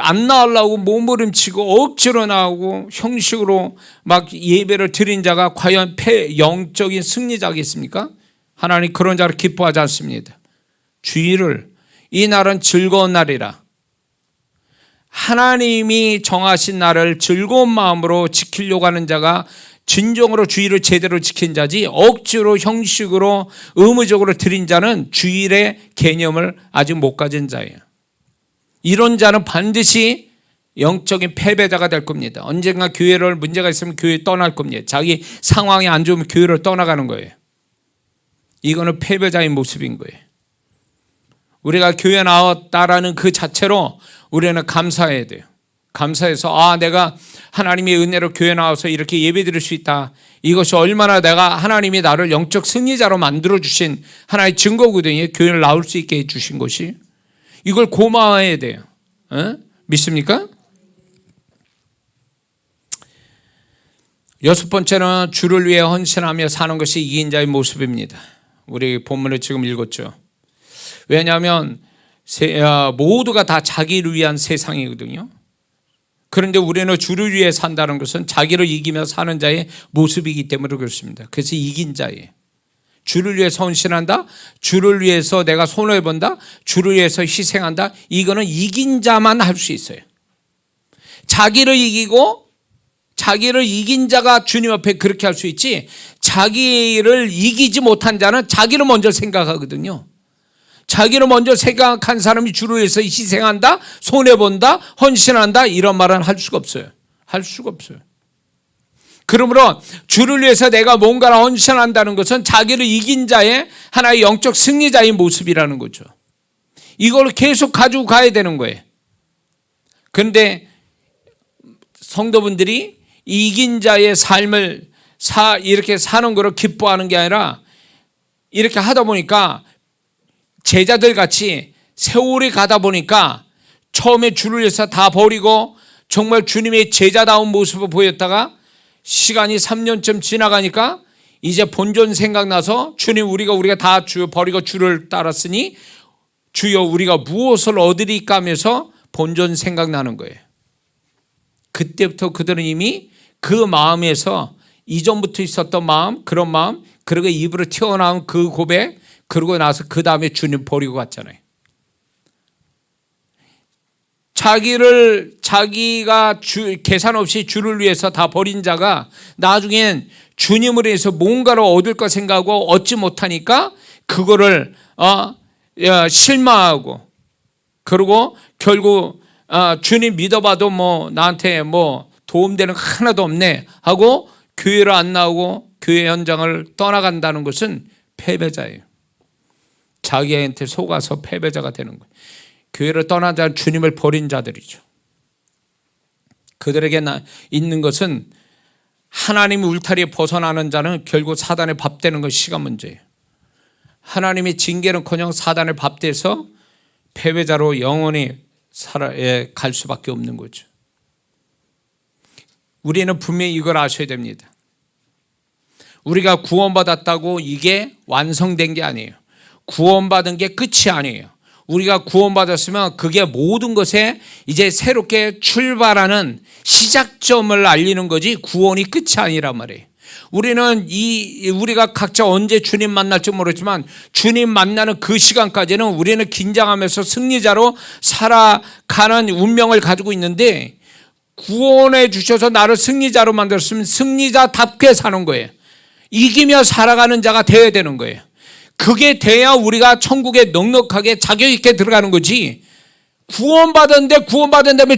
안 나오려고 몸부림치고 억지로 나오고 형식으로 막 예배를 드린 자가 과연 영적인 승리자겠습니까? 하나님 그런 자를 기뻐하지 않습니다. 주일을, 이 날은 즐거운 날이라, 하나님이 정하신 날을 즐거운 마음으로 지키려고 하는 자가 진정으로 주일을 제대로 지킨 자지, 억지로 형식으로 의무적으로 드린 자는 주일의 개념을 아직 못 가진 자예요. 이런 자는 반드시 영적인 패배자가 될 겁니다. 언젠가 교회를 문제가 있으면 교회 떠날 겁니다. 자기 상황이 안 좋으면 교회를 떠나가는 거예요. 이거는 패배자의 모습인 거예요. 우리가 교회 나왔다라는 그 자체로 우리는 감사해야 돼요. 감사해서 내가 하나님의 은혜로 교회 나와서 이렇게 예배 드릴 수 있다. 이것이 얼마나 내가 하나님이 나를 영적 승리자로 만들어주신 하나의 증거거든요. 교회를 나올 수 있게 해주신 것이. 이걸 고마워해야 돼요. 믿습니까? 여섯 번째는 주를 위해 헌신하며 사는 것이 이긴 자의 모습입니다. 우리 본문을 지금 읽었죠. 왜냐하면 모두가 다 자기를 위한 세상이거든요. 그런데 우리는 주를 위해 산다는 것은 자기를 이기며 사는 자의 모습이기 때문에 그렇습니다. 그래서 이긴 자예요. 주를 위해서 헌신한다, 주를 위해서 내가 손해본다, 주를 위해서 희생한다, 이거는 이긴 자만 할 수 있어요. 자기를 이긴 자가 주님 앞에 그렇게 할 수 있지, 자기를 이기지 못한 자는 자기를 먼저 생각하거든요. 자기를 먼저 생각한 사람이 주를 위해서 희생한다, 손해본다, 헌신한다, 이런 말은 할 수가 없어요. 할 수가 없어요. 그러므로 주를 위해서 내가 뭔가를 헌신한다는 것은 자기를 이긴 자의 하나의 영적 승리자의 모습이라는 거죠. 이걸 계속 가지고 가야 되는 거예요. 그런데 성도분들이 이긴 자의 삶을 이렇게 사는 거를 기뻐하는 게 아니라, 이렇게 하다 보니까 제자들 같이 세월이 가다 보니까 처음에 주를 위해서 다 버리고 정말 주님의 제자다운 모습을 보였다가 시간이 3년쯤 지나가니까 이제 본전 생각나서, 주님 우리가 다 버리고 주를 따랐으니 주여 우리가 무엇을 얻으리까 하면서 본전 생각나는 거예요. 그때부터 그들은 이미 그 마음에서, 이전부터 있었던 마음, 그런 마음, 그리고 입으로 튀어나온 그 고백, 그러고 나서 그 다음에 주님 버리고 갔잖아요. 자기가 계산 없이 주를 위해서 다 버린 자가 나중엔 주님을 위해서 뭔가를 얻을 거 생각하고 얻지 못하니까 그거를 실망하고, 그리고 결국 주님 믿어봐도 나한테 도움되는 거 하나도 없네 하고 교회를 안 나오고 교회 현장을 떠나간다는 것은 패배자예요. 자기한테 속아서 패배자가 되는 거예요. 교회를 떠난 자는 주님을 버린 자들이죠. 그들에게 있는 것은, 하나님의 울타리에 벗어나는 자는 결국 사단의 밥 되는 것이 시간 문제예요. 하나님의 징계는커녕 사단의 밥 돼서 패배자로 영원히 갈 수밖에 없는 거죠. 우리는 분명히 이걸 아셔야 됩니다. 우리가 구원받았다고 이게 완성된 게 아니에요. 구원받은 게 끝이 아니에요. 우리가 구원받았으면 그게 모든 것에 이제 새롭게 출발하는 시작점을 알리는 거지 구원이 끝이 아니란 말이에요. 우리가 각자 언제 주님 만날지 모르지만 주님 만나는 그 시간까지는 우리는 긴장하면서 승리자로 살아가는 운명을 가지고 있는데, 구원해 주셔서 나를 승리자로 만들었으면 승리자답게 사는 거예요. 이기며 살아가는 자가 되어야 되는 거예요. 그게 돼야 우리가 천국에 넉넉하게 자격 있게 들어가는 거지, 구원받은 다음에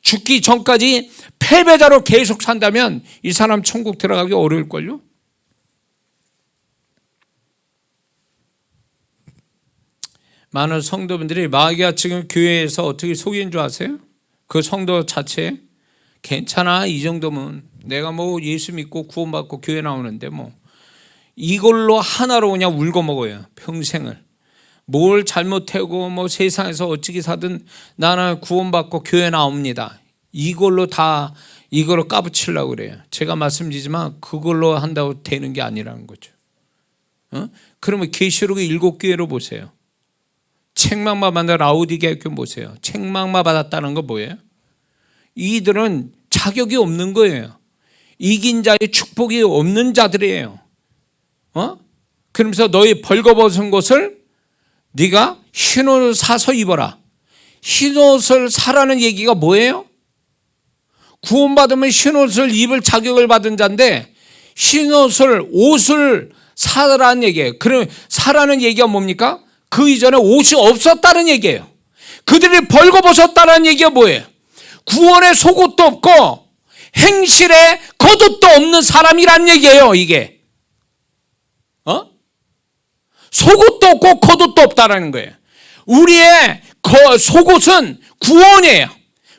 죽기 전까지 패배자로 계속 산다면 이 사람 천국 들어가기 어려울걸요. 많은 성도분들이 마귀가 지금 교회에서 어떻게 속인 줄 아세요? 그 성도 자체 괜찮아, 이 정도면 내가 뭐 예수 믿고 구원받고 교회 나오는데 뭐 이걸로 하나로 그냥 울고 먹어요. 평생을 뭘 잘못하고 뭐 세상에서 어찌게 사든 나는 구원받고 교회 나옵니다. 이걸로 까부치려고 그래요. 제가 말씀드리지만 그걸로 한다고 되는 게 아니라는 거죠. 그러면 계시록 7교회로 보세요. 책망마 받는 라오디게아 교회 보세요. 책망마 받았다는 거 뭐예요? 이들은 자격이 없는 거예요. 이긴 자의 축복이 없는 자들이에요. 그러면서 너희 벌거벗은 것을 네가 흰옷을 사서 입어라. 흰옷을 사라는 얘기가 뭐예요? 구원받으면 흰옷을 입을 자격을 받은 자인데 옷을 사라는 얘기예요. 그럼 사라는 얘기가 뭡니까? 그 이전에 옷이 없었다는 얘기예요. 그들이 벌거벗었다는 얘기가 뭐예요? 구원에 속옷도 없고 행실에 겉옷도 없는 사람이란 얘기예요. 이게 속옷도 없고 겉옷도 없다라는 거예요. 우리의 속옷은 구원이에요.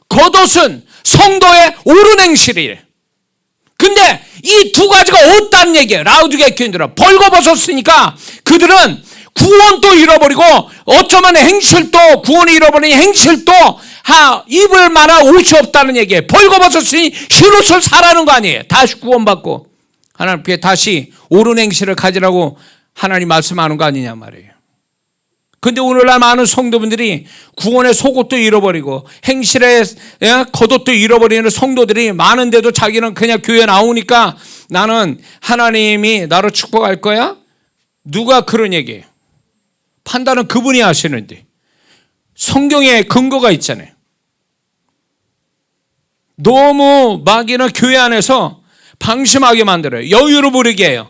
겉옷은 성도의 옳은 행실이에요. 근데 이 두 가지가 없다는 얘기예요. 라우디게아 교인들은 벌거벗었으니까 그들은 구원도 잃어버리고 어쩌면 행실도, 구원을 잃어버리니 행실도 입을 만한 옷이 없다는 얘기예요. 벌거벗었으니 흰옷을 사라는 거 아니에요. 다시 구원받고 하나님께 다시 옳은 행실을 가지라고 하나님 말씀하는 거 아니냐 말이에요. 근데 오늘날 많은 성도분들이 구원의 속옷도 잃어버리고 행실의 겉옷도 잃어버리는 성도들이 많은데도 자기는 그냥 교회 나오니까 나는 하나님이 나를 축복할 거야? 누가 그런 얘기예요? 판단은 그분이 하시는데 성경에 근거가 있잖아요. 너무 마귀는 교회 안에서 방심하게 만들어요. 여유로 부리게 해요.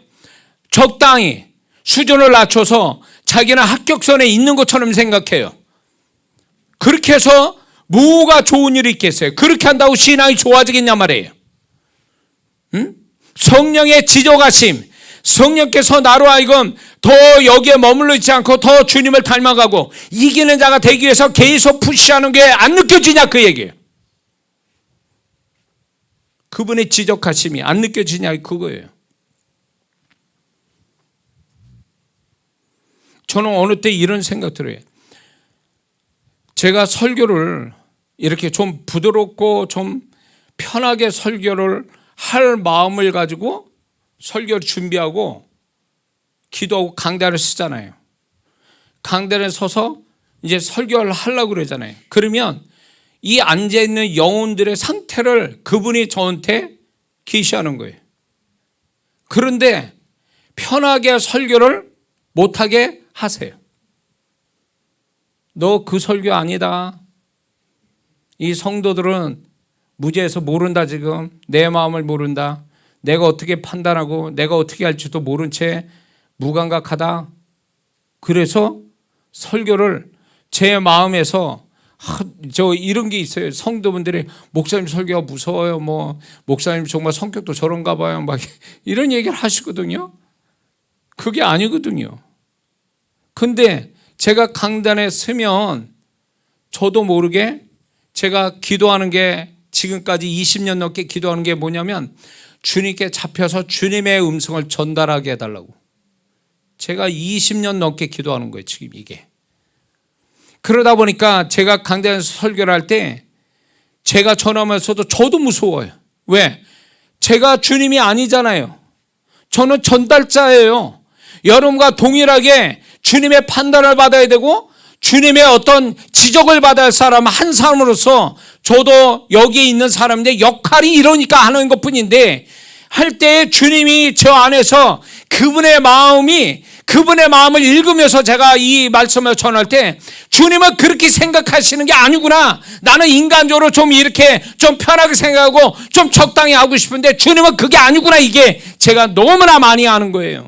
적당히 수준을 낮춰서 자기는 합격선에 있는 것처럼 생각해요. 그렇게 해서 뭐가 좋은 일이 있겠어요? 그렇게 한다고 신앙이 좋아지겠냐 말이에요. 성령의 지적하심, 성령께서 나로 하여금 더 여기에 머물러 있지 않고 더 주님을 닮아가고 이기는 자가 되기 위해서 계속 푸시하는 게 안 느껴지냐 그 얘기예요. 그분의 지적하심이 안 느껴지냐 그거예요. 저는 어느 때 이런 생각 들어요. 제가 설교를 이렇게 좀 부드럽고 좀 편하게 설교를 할 마음을 가지고 설교를 준비하고 기도하고 강단을 쓰잖아요. 강단에 서서 이제 설교를 하려고 그러잖아요. 그러면 이 앉아있는 영혼들의 상태를 그분이 저한테 계시하는 거예요. 그런데 편하게 설교를 못하게 하세요. 너 그 설교 아니다. 이 성도들은 무지해서 모른다. 지금 내 마음을 모른다. 내가 어떻게 판단하고 내가 어떻게 할지도 모른 채 무감각하다. 그래서 설교를 제 마음에서 이런 게 있어요. 성도분들이 목사님 설교가 무서워요. 뭐 목사님 정말 성격도 저런가 봐요. 막 이런 얘기를 하시거든요. 그게 아니거든요. 근데 제가 강단에 서면 저도 모르게 제가 기도하는 게 지금까지 20년 넘게 기도하는 게 뭐냐면 주님께 잡혀서 주님의 음성을 전달하게 해달라고. 제가 20년 넘게 기도하는 거예요. 지금 이게. 그러다 보니까 제가 강단에서 설교를 할 때 제가 전하면서도 저도 무서워요. 왜? 제가 주님이 아니잖아요. 저는 전달자예요. 여러분과 동일하게 주님의 판단을 받아야 되고 주님의 어떤 지적을 받을 사람 한 사람으로서 저도 여기에 있는 사람인데 역할이 이러니까 하는 것뿐인데, 할 때 주님이 저 안에서 그분의 마음을 읽으면서 제가 이 말씀을 전할 때 주님은 그렇게 생각하시는 게 아니구나. 나는 인간적으로 좀 이렇게 좀 편하게 생각하고 좀 적당히 하고 싶은데 주님은 그게 아니구나. 이게 제가 너무나 많이 아는 거예요.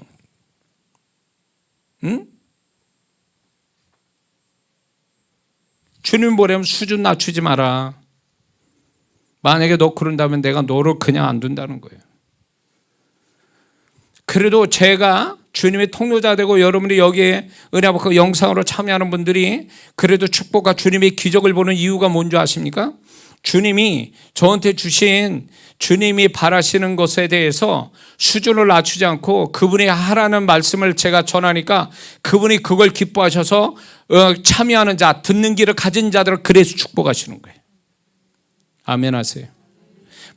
응? 주님 뭐라면 수준 낮추지 마라. 만약에 너 그런다면 내가 너를 그냥 안 둔다는 거예요. 그래도 제가 주님의 통로자 되고 여러분이 여기에 은혜 받고 영상으로 참여하는 분들이 그래도 축복과 주님의 기적을 보는 이유가 뭔지 아십니까? 주님이 저한테 주신 주님이 바라시는 것에 대해서 수준을 낮추지 않고 그분이 하라는 말씀을 제가 전하니까 그분이 그걸 기뻐하셔서 참여하는 자, 듣는 길을 가진 자들을 그래서 축복하시는 거예요. 아멘 하세요.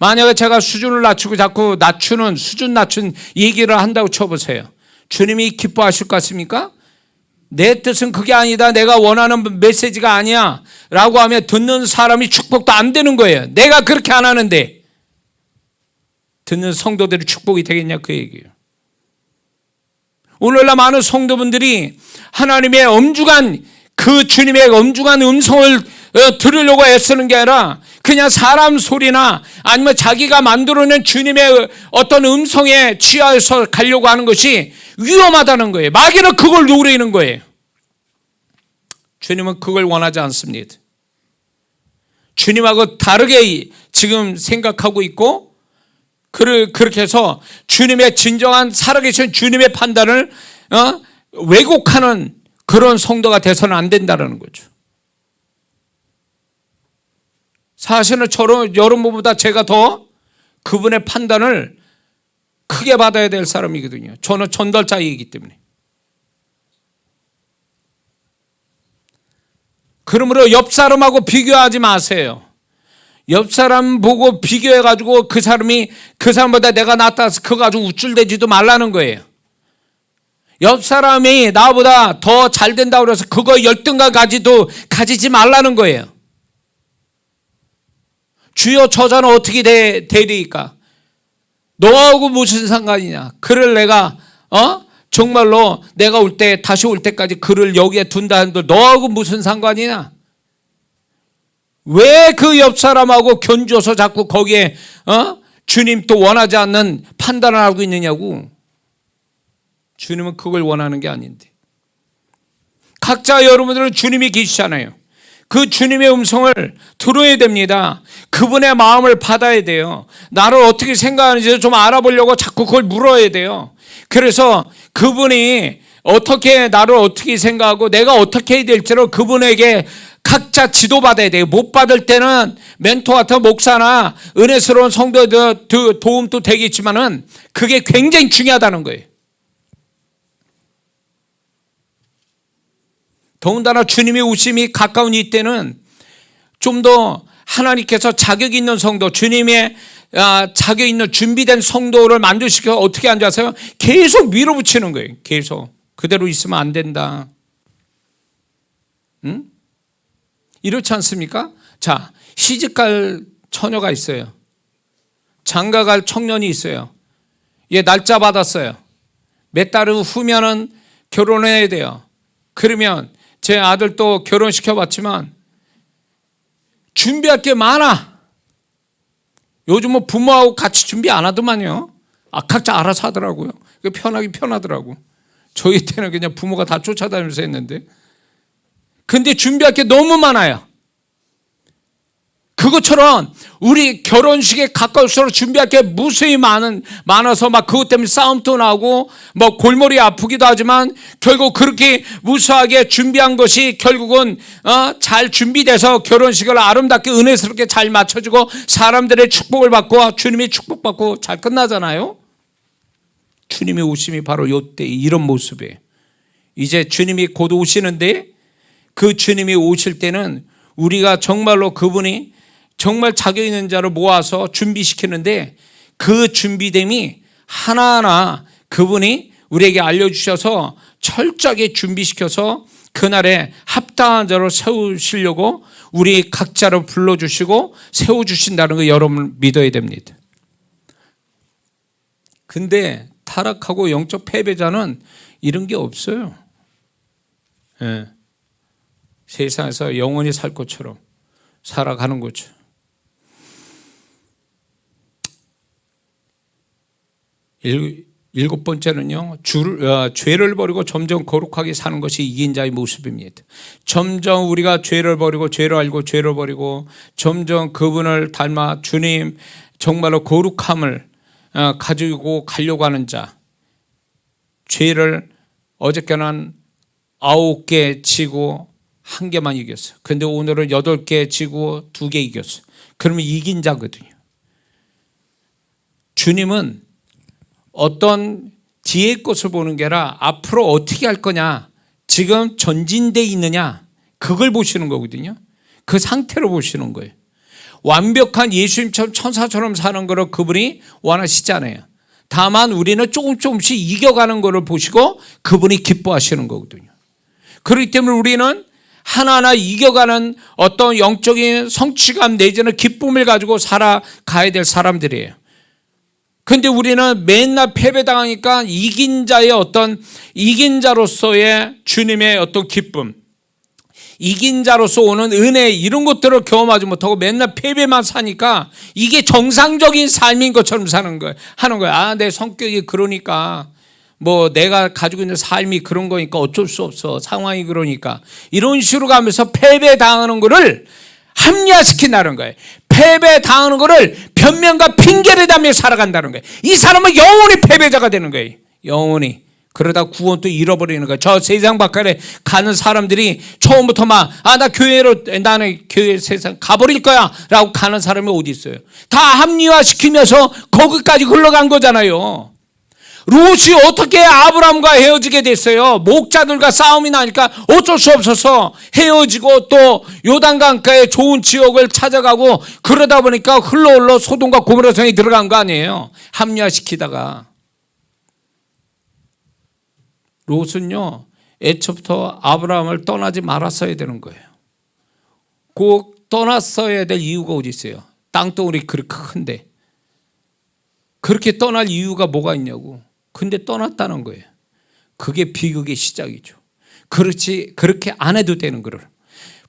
만약에 제가 수준을 낮추고 자꾸 수준 낮춘 얘기를 한다고 쳐보세요. 주님이 기뻐하실 것 같습니까? 내 뜻은 그게 아니다. 내가 원하는 메시지가 아니야. 라고 하면 듣는 사람이 축복도 안 되는 거예요. 내가 그렇게 안 하는데 듣는 성도들이 축복이 되겠냐 그 얘기예요. 오늘날 많은 성도분들이 하나님의 엄중한 그 주님의 엄중한 음성을 들으려고 애쓰는 게 아니라 그냥 사람 소리나 아니면 자기가 만들어낸 주님의 어떤 음성에 취하여서 가려고 하는 것이 위험하다는 거예요. 마귀는 그걸 노리는 거예요. 주님은 그걸 원하지 않습니다. 주님하고 다르게 지금 생각하고 있고 그렇게 해서 주님의 진정한 살아계신 주님의 판단을 왜곡하는 그런 성도가 돼서는 안 된다는 거죠. 사실은 여러분보다 제가 더 그분의 판단을 크게 받아야 될 사람이거든요. 저는 전달자이기 때문에. 그러므로 옆 사람하고 비교하지 마세요. 옆 사람 보고 비교해가지고 그 사람보다 내가 낫다서 그거 가지고 우쭐대지도 말라는 거예요. 옆 사람이 나보다 더 잘 된다고 그래서 그거 열등감 가지지 말라는 거예요. 주여 저자는 어떻게 되리까? 너하고 무슨 상관이냐? 그를 내가 정말로 내가 다시 올 때까지 그를 여기에 둔다 한들 너하고 무슨 상관이냐? 왜 그 옆 사람하고 견줘서 자꾸 거기에 주님 또 원하지 않는 판단을 하고 있느냐고. 주님은 그걸 원하는 게 아닌데. 각자 여러분들은 주님이 계시잖아요. 그 주님의 음성을 들어야 됩니다. 그분의 마음을 받아야 돼요. 나를 어떻게 생각하는지 좀 알아보려고 자꾸 그걸 물어야 돼요. 그래서 그분이 나를 어떻게 생각하고 내가 어떻게 해야 될지를 그분에게 각자 지도받아야 돼요. 못 받을 때는 멘토 같은 목사나 은혜스러운 성도들 도움도 되겠지만은 그게 굉장히 중요하다는 거예요. 더군다나 주님의 오심이 가까운 이때는 좀 더 하나님께서 자격 있는 성도, 주님의 자격 있는 준비된 성도를 만들시켜 어떻게 하는지 아세요? 계속 밀어붙이는 거예요. 계속. 그대로 있으면 안 된다. 응? 이렇지 않습니까? 자, 시집갈 처녀가 있어요. 장가갈 청년이 있어요. 얘 날짜 받았어요. 몇 달 후면은 결혼해야 돼요. 그러면 제 아들도 결혼시켜봤지만 준비할 게 많아. 요즘은 부모하고 같이 준비 안 하더만요. 각자 알아서 하더라고요. 편하긴 편하더라고. 저희 때는 그냥 부모가 다 쫓아다니면서 했는데. 근데 준비할 게 너무 많아요. 그것처럼 우리 결혼식에 가까울수록 준비할 게 무수히 많아서 막 그것 때문에 싸움도 나고 뭐 골머리 아프기도 하지만 결국 그렇게 무수하게 준비한 것이 결국은 잘 준비돼서 결혼식을 아름답게 은혜스럽게 잘 맞춰주고 사람들의 축복을 받고 주님의 축복받고 잘 끝나잖아요. 주님의 오심이 바로 이때 이런 모습이에요. 이제 주님이 곧 오시는데 그 주님이 오실 때는 우리가 정말로 그분이 정말 자격 있는 자를 모아서 준비시키는데 그 준비됨이 하나하나 그분이 우리에게 알려주셔서 철저하게 준비시켜서 그날에 합당한 자로 세우시려고 우리 각자를 불러주시고 세워주신다는 거 여러분 믿어야 됩니다. 근데 타락하고 영적 패배자는 이런 게 없어요. 예. 세상에서 영원히 살 것처럼 살아가는 거죠. 일곱 번째는요, 죄를 버리고 점점 거룩하게 사는 것이 이긴 자의 모습입니다. 점점 우리가 죄를 버리고 죄를 알고 죄를 버리고 점점 그분을 닮아 주님 정말로 거룩함을 가지고 가려고 하는 자. 죄를 어저께는 9개 지고 1개만 이겼어요. 근데 오늘은 8개 지고 2개 이겼어요. 그러면 이긴 자거든요. 주님은 어떤 뒤의 것을 보는 게 아니라 앞으로 어떻게 할 거냐, 지금 전진돼 있느냐, 그걸 보시는 거거든요. 그 상태로 보시는 거예요. 완벽한 예수님처럼 천사처럼 사는 거를 그분이 원하시잖아요. 다만 우리는 조금씩 이겨가는 거를 보시고 그분이 기뻐하시는 거거든요. 그렇기 때문에 우리는 하나하나 이겨가는 어떤 영적인 성취감 내지는 기쁨을 가지고 살아가야 될 사람들이에요. 근데 우리는 맨날 패배당하니까 이긴 자로서의 주님의 어떤 기쁨, 이긴 자로서 오는 은혜, 이런 것들을 경험하지 못하고 맨날 패배만 사니까 이게 정상적인 삶인 것처럼 하는 거예요. 아, 내 성격이 그러니까, 뭐 내가 가지고 있는 삶이 그런 거니까 어쩔 수 없어, 상황이 그러니까, 이런 식으로 가면서 패배당하는 거를 합리화시킨다는 거예요. 패배당하는 거를 변명과 핑계를 대며 살아간다는 거예요. 이 사람은 영원히 패배자가 되는 거예요. 영원히. 그러다 구원 또 잃어버리는 거예요. 저 세상 밖에 가는 사람들이 처음부터 나는 교회 세상 가버릴 거야 라고 가는 사람이 어디 있어요. 다 합리화시키면서 거기까지 흘러간 거잖아요. 롯이 어떻게 아브람과 헤어지게 됐어요? 목자들과 싸움이 나니까 어쩔 수 없어서 헤어지고 또 요단강가의 좋은 지역을 찾아가고, 그러다 보니까 흘러 소돔과 고모라 성에 들어간 거 아니에요. 합리화시키다가. 롯은요, 애초부터 아브라함을 떠나지 말았어야 되는 거예요. 꼭 떠났어야 될 이유가 어디 있어요? 땅덩어리 그렇게 큰데 그렇게 떠날 이유가 뭐가 있냐고. 근데 떠났다는 거예요. 그게 비극의 시작이죠. 그렇게 안 해도 되는 거를.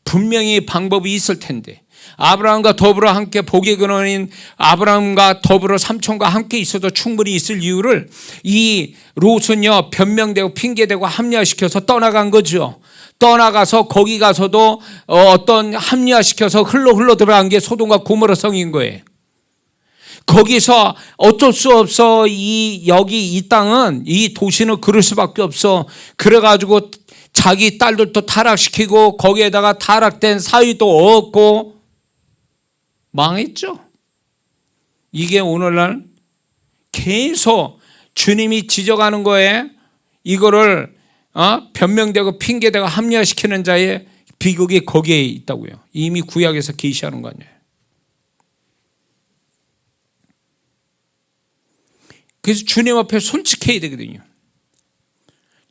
분명히 방법이 있을 텐데, 아브라함과 더불어 함께 복의 근원인 아브라함과 더불어 삼촌과 함께 있어도 충분히 있을 이유를 이 롯은요, 변명되고 핑계대고 합리화시켜서 떠나간 거죠. 떠나가서 거기 가서도 어떤 합리화시켜서 흘러 들어간 게 소돔과 고모라 성인 거예요. 거기서 어쩔 수 없어, 여기 이 땅은, 이 도시는 그럴 수밖에 없어. 그래가지고 자기 딸들도 타락시키고 거기에다가 타락된 사위도 얻고 망했죠. 이게 오늘날 계속 주님이 지적하는 거에 이거를 변명되고 핑계대고 합리화시키는 자의 비극이 거기에 있다고요. 이미 구약에서 계시하는 거 아니에요. 그래서 주님 앞에 솔직해야 되거든요.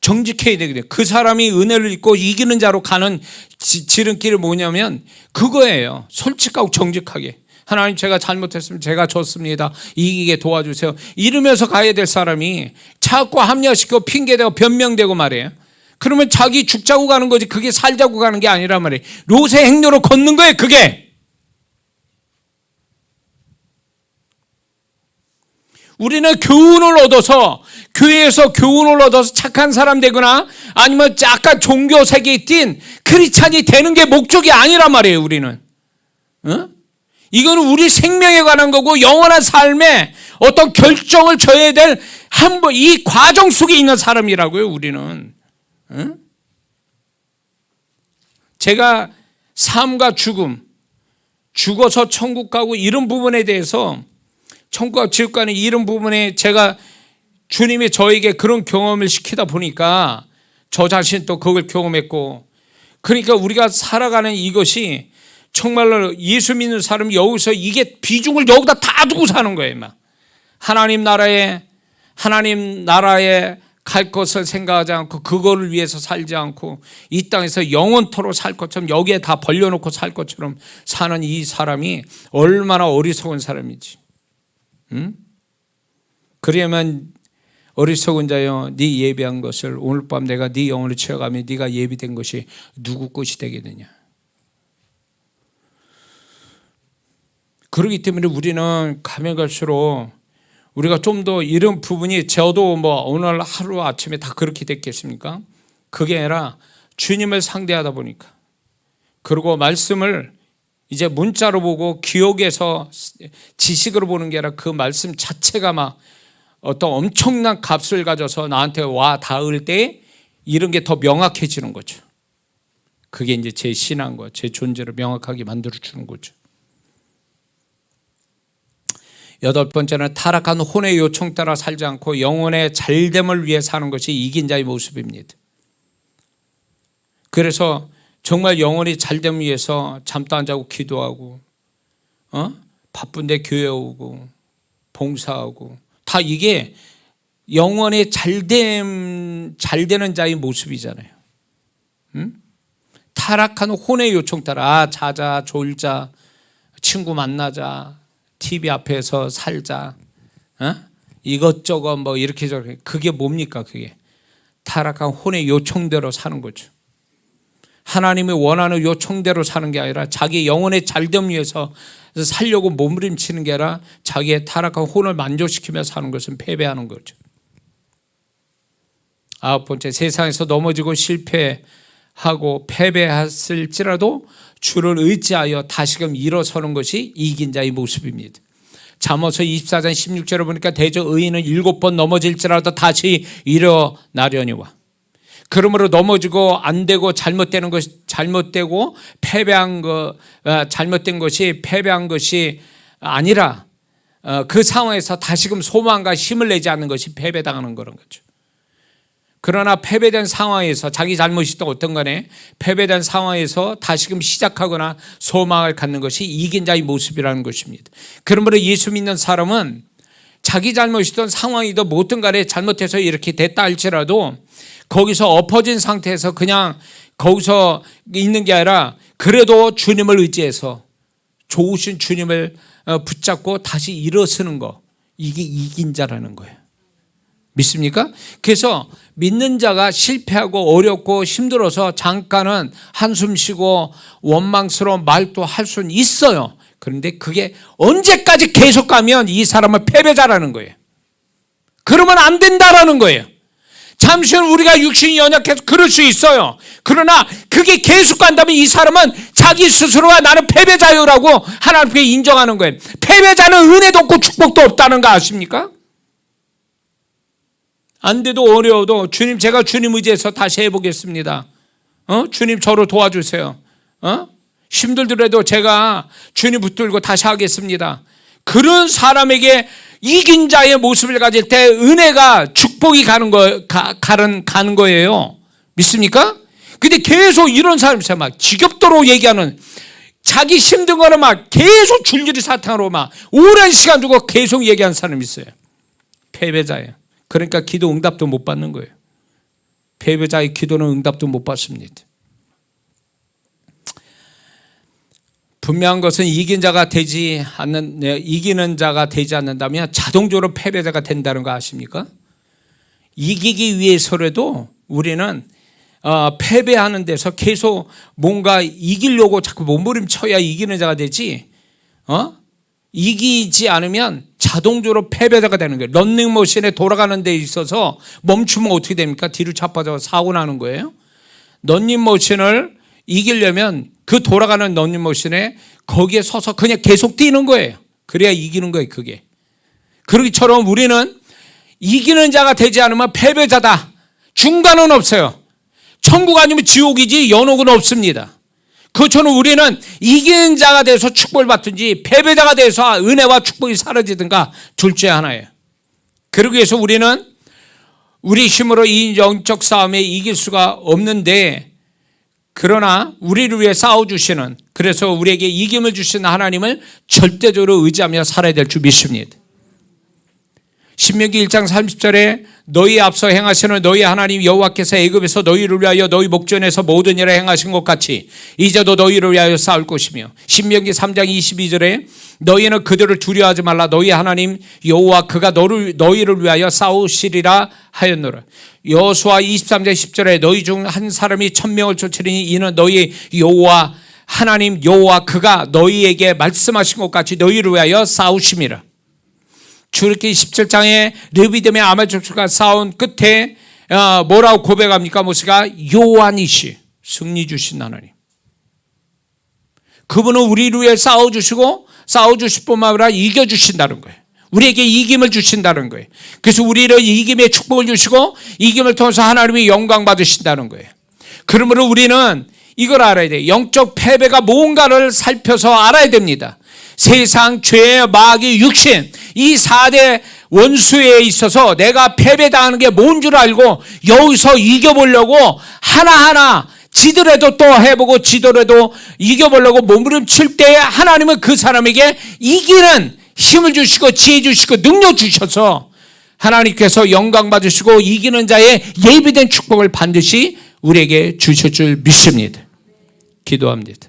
정직해야 되거든요. 그 사람이 은혜를 입고 이기는 자로 가는 지름길은 뭐냐면 그거예요. 솔직하고 정직하게. 하나님, 제가 잘못했으면 제가 졌습니다. 이기게 도와주세요. 이러면서 가야 될 사람이 자꾸 합리화시키고 핑계대고 변명되고 말이에요. 그러면 자기 죽자고 가는 거지, 그게 살자고 가는 게 아니란 말이에요. 롯의 행로로 걷는 거예요, 그게. 우리는 교훈을 얻어서, 교회에서 교훈을 얻어서 착한 사람 되거나 아니면 약간 종교 세계에 띈 크리스찬이 되는 게 목적이 아니란 말이에요, 우리는. 이건 우리 생명에 관한 거고 영원한 삶에 어떤 결정을 져야 될 이 과정 속에 있는 사람이라고요, 우리는. 제가 삶과 죽음, 죽어서 천국 가고 이런 부분에 대해서, 천국과 지옥 가는 이런 부분에 제가 주님이 저에게 그런 경험을 시키다 보니까 저 자신도 그걸 경험했고, 그러니까 우리가 살아가는 이것이 정말로 예수 믿는 사람이 여기서 이게 비중을 여기다 다 두고 사는 거예요. 막 하나님 나라에 갈 것을 생각하지 않고 그거를 위해서 살지 않고 이 땅에서 영원토록 살 것처럼 여기에 다 벌려놓고 살 것처럼 사는 이 사람이 얼마나 어리석은 사람이지. 응? 그러면 어리석은 자여 네 예비한 것을 오늘 밤 내가 네 영혼을 채워가며 네가 예비된 것이 누구 것이 되겠느냐. 그렇기 때문에 우리는 가면 갈수록 우리가 좀 더 이런 부분이 저도 뭐 오늘 하루 아침에 다 그렇게 됐겠습니까? 그게 아니라 주님을 상대하다 보니까 그리고 말씀을 이제 문자로 보고 기억에서 지식으로 보는 게 아니라 그 말씀 자체가 막 어떤 엄청난 값을 가져서 나한테 와 닿을 때 이런 게 더 명확해지는 거죠. 그게 이제 제 신앙과 제 존재를 명확하게 만들어주는 거죠. 여덟 번째는 타락한 혼의 요청 따라 살지 않고 영혼의 잘됨을 위해 사는 것이 이긴 자의 모습입니다. 그래서 정말 영혼이 잘됨을 위해서 잠도 안 자고 기도하고 바쁜데 교회 오고 봉사하고 다 이게 영혼의 잘되는 자의 모습이잖아요. 타락한 혼의 요청 따라 자자 졸자 친구 만나자 TV 앞에서 살자 이것저것 뭐 이렇게 저렇게 그게 뭡니까? 그게 타락한 혼의 요청대로 사는 거죠. 하나님이 원하는 요청대로 사는 게 아니라 자기 영혼의 잘됨 위해서 살려고 몸부림치는 게 아니라 자기의 타락한 혼을 만족시키며 사는 것은 패배하는 거죠. 아홉 번째, 세상에서 넘어지고 실패하고 패배했을지라도 주를 의지하여 다시금 일어서는 것이 이긴 자의 모습입니다. 잠언서 24장 16절을 보니까 대저 의인은 7번 넘어질지라도 다시 일어나려니와. 그러므로 넘어지고 안 되고 잘못되는 것이 잘못되고 잘못된 것이 패배한 것이 아니라 그 상황에서 다시금 소망과 힘을 내지 않는 것이 패배당하는 그런 거죠. 그러나 패배된 상황에서 자기 잘못이 또 어떤 간에 패배된 상황에서 다시금 시작하거나 소망을 갖는 것이 이긴 자의 모습이라는 것입니다. 그러므로 예수 믿는 사람은 자기 잘못이든 상황이든 뭐든 간에 잘못해서 이렇게 됐다 할지라도 거기서 엎어진 상태에서 그냥 거기서 있는 게 아니라 그래도 주님을 의지해서 좋으신 주님을 붙잡고 다시 일어서는 거, 이게 이긴 자라는 거예요. 믿습니까? 그래서 믿는 자가 실패하고 어렵고 힘들어서 잠깐은 한숨 쉬고 원망스러운 말도 할 수는 있어요. 그런데 그게 언제까지 계속 가면 이 사람은 패배자라는 거예요. 그러면 안 된다라는 거예요. 잠시는 우리가 육신이 연약해서 그럴 수 있어요. 그러나 그게 계속 간다면 이 사람은 자기 스스로가 나는 패배자요라고 하나님께 인정하는 거예요. 패배자는 은혜도 없고 축복도 없다는 거 아십니까? 안 돼도 어려워도 주님 제가 주님 의지해서 다시 해보겠습니다. 주님 저를 도와주세요. 힘들더라도 제가 주님 붙들고 다시 하겠습니다. 그런 사람에게 이긴 자의 모습을 가질 때 은혜가 축복이 가는 거예요. 믿습니까? 근데 계속 이런 사람이 있어요. 막 지겹도록 얘기하는 자기 힘든 거는 막 계속 줄줄이 사탕으로 막 오랜 시간 두고 계속 얘기하는 사람이 있어요. 패배자예요. 그러니까 기도 응답도 못 받는 거예요. 패배자의 기도는 응답도 못 받습니다. 분명한 것은 이기는 자가 되지 않는다면 자동적으로 패배자가 된다는 거 아십니까? 이기기 위해서라도 우리는 패배하는 데서 계속 뭔가 이기려고 자꾸 몸부림쳐야 이기는 자가 되지 이기지 않으면 자동적으로 패배자가 되는 거예요. 런닝머신에 돌아가는 데 있어서 멈추면 어떻게 됩니까? 뒤로 자빠져 사고 나는 거예요. 런닝머신을 이기려면 그 돌아가는 런닝머신에 거기에 서서 그냥 계속 뛰는 거예요. 그래야 이기는 거예요. 그게. 그러기처럼 우리는 이기는 자가 되지 않으면 패배자다. 중간은 없어요. 천국 아니면 지옥이지 연옥은 없습니다. 그처럼 우리는 이기는 자가 돼서 축복을 받든지 패배자가 돼서 은혜와 축복이 사라지든가 둘 중에 하나예요. 그러기 위해서 우리는 우리 힘으로 이 영적 싸움에 이길 수가 없는데 그러나 우리를 위해 싸워주시는 그래서 우리에게 이김을 주시는 하나님을 절대적으로 의지하며 살아야 될 줄 믿습니다. 신명기 1장 30절에 너희 앞서 행하시는 너희 하나님 여호와께서 애굽에서 너희를 위하여 너희 목전에서 모든 일을 행하신 것 같이 이제도 너희를 위하여 싸울 것이며, 신명기 3장 22절에 너희는 그들을 두려워하지 말라 너희 하나님 여호와 그가 너희를 위하여 싸우시리라 하였노라. 여호수아 23장 10절에 너희 중 한 사람이 1000명을 쫓으리니 이는 너희 여호와 하나님 여호와 그가 너희에게 말씀하신 것 같이 너희를 위하여 싸우심이라. 출애굽기 17장에 르비딤의 아말렉과 싸운 끝에 뭐라고 고백합니까? 모세가 여호와니시, 승리 주신 하나님, 그분은 우리를 위해 싸워주시고 싸워주실 뿐만 아니라 이겨주신다는 거예요. 우리에게 이김을 주신다는 거예요. 그래서 우리를 이김의 축복을 주시고 이김을 통해서 하나님이 영광 받으신다는 거예요. 그러므로 우리는 이걸 알아야 돼요. 영적 패배가 뭔가를 살펴서 알아야 됩니다. 세상, 죄, 마귀, 육신, 이 4대 원수에 있어서 내가 패배당하는 게 뭔 줄 알고 여기서 이겨보려고 하나하나 지더라도 또 해보고 지더라도 이겨보려고 몸부림칠 때 하나님은 그 사람에게 이기는 힘을 주시고 지혜 주시고 능력 주셔서 하나님께서 영광 받으시고 이기는 자의 예비된 축복을 반드시 우리에게 주실 줄 믿습니다. 기도합니다.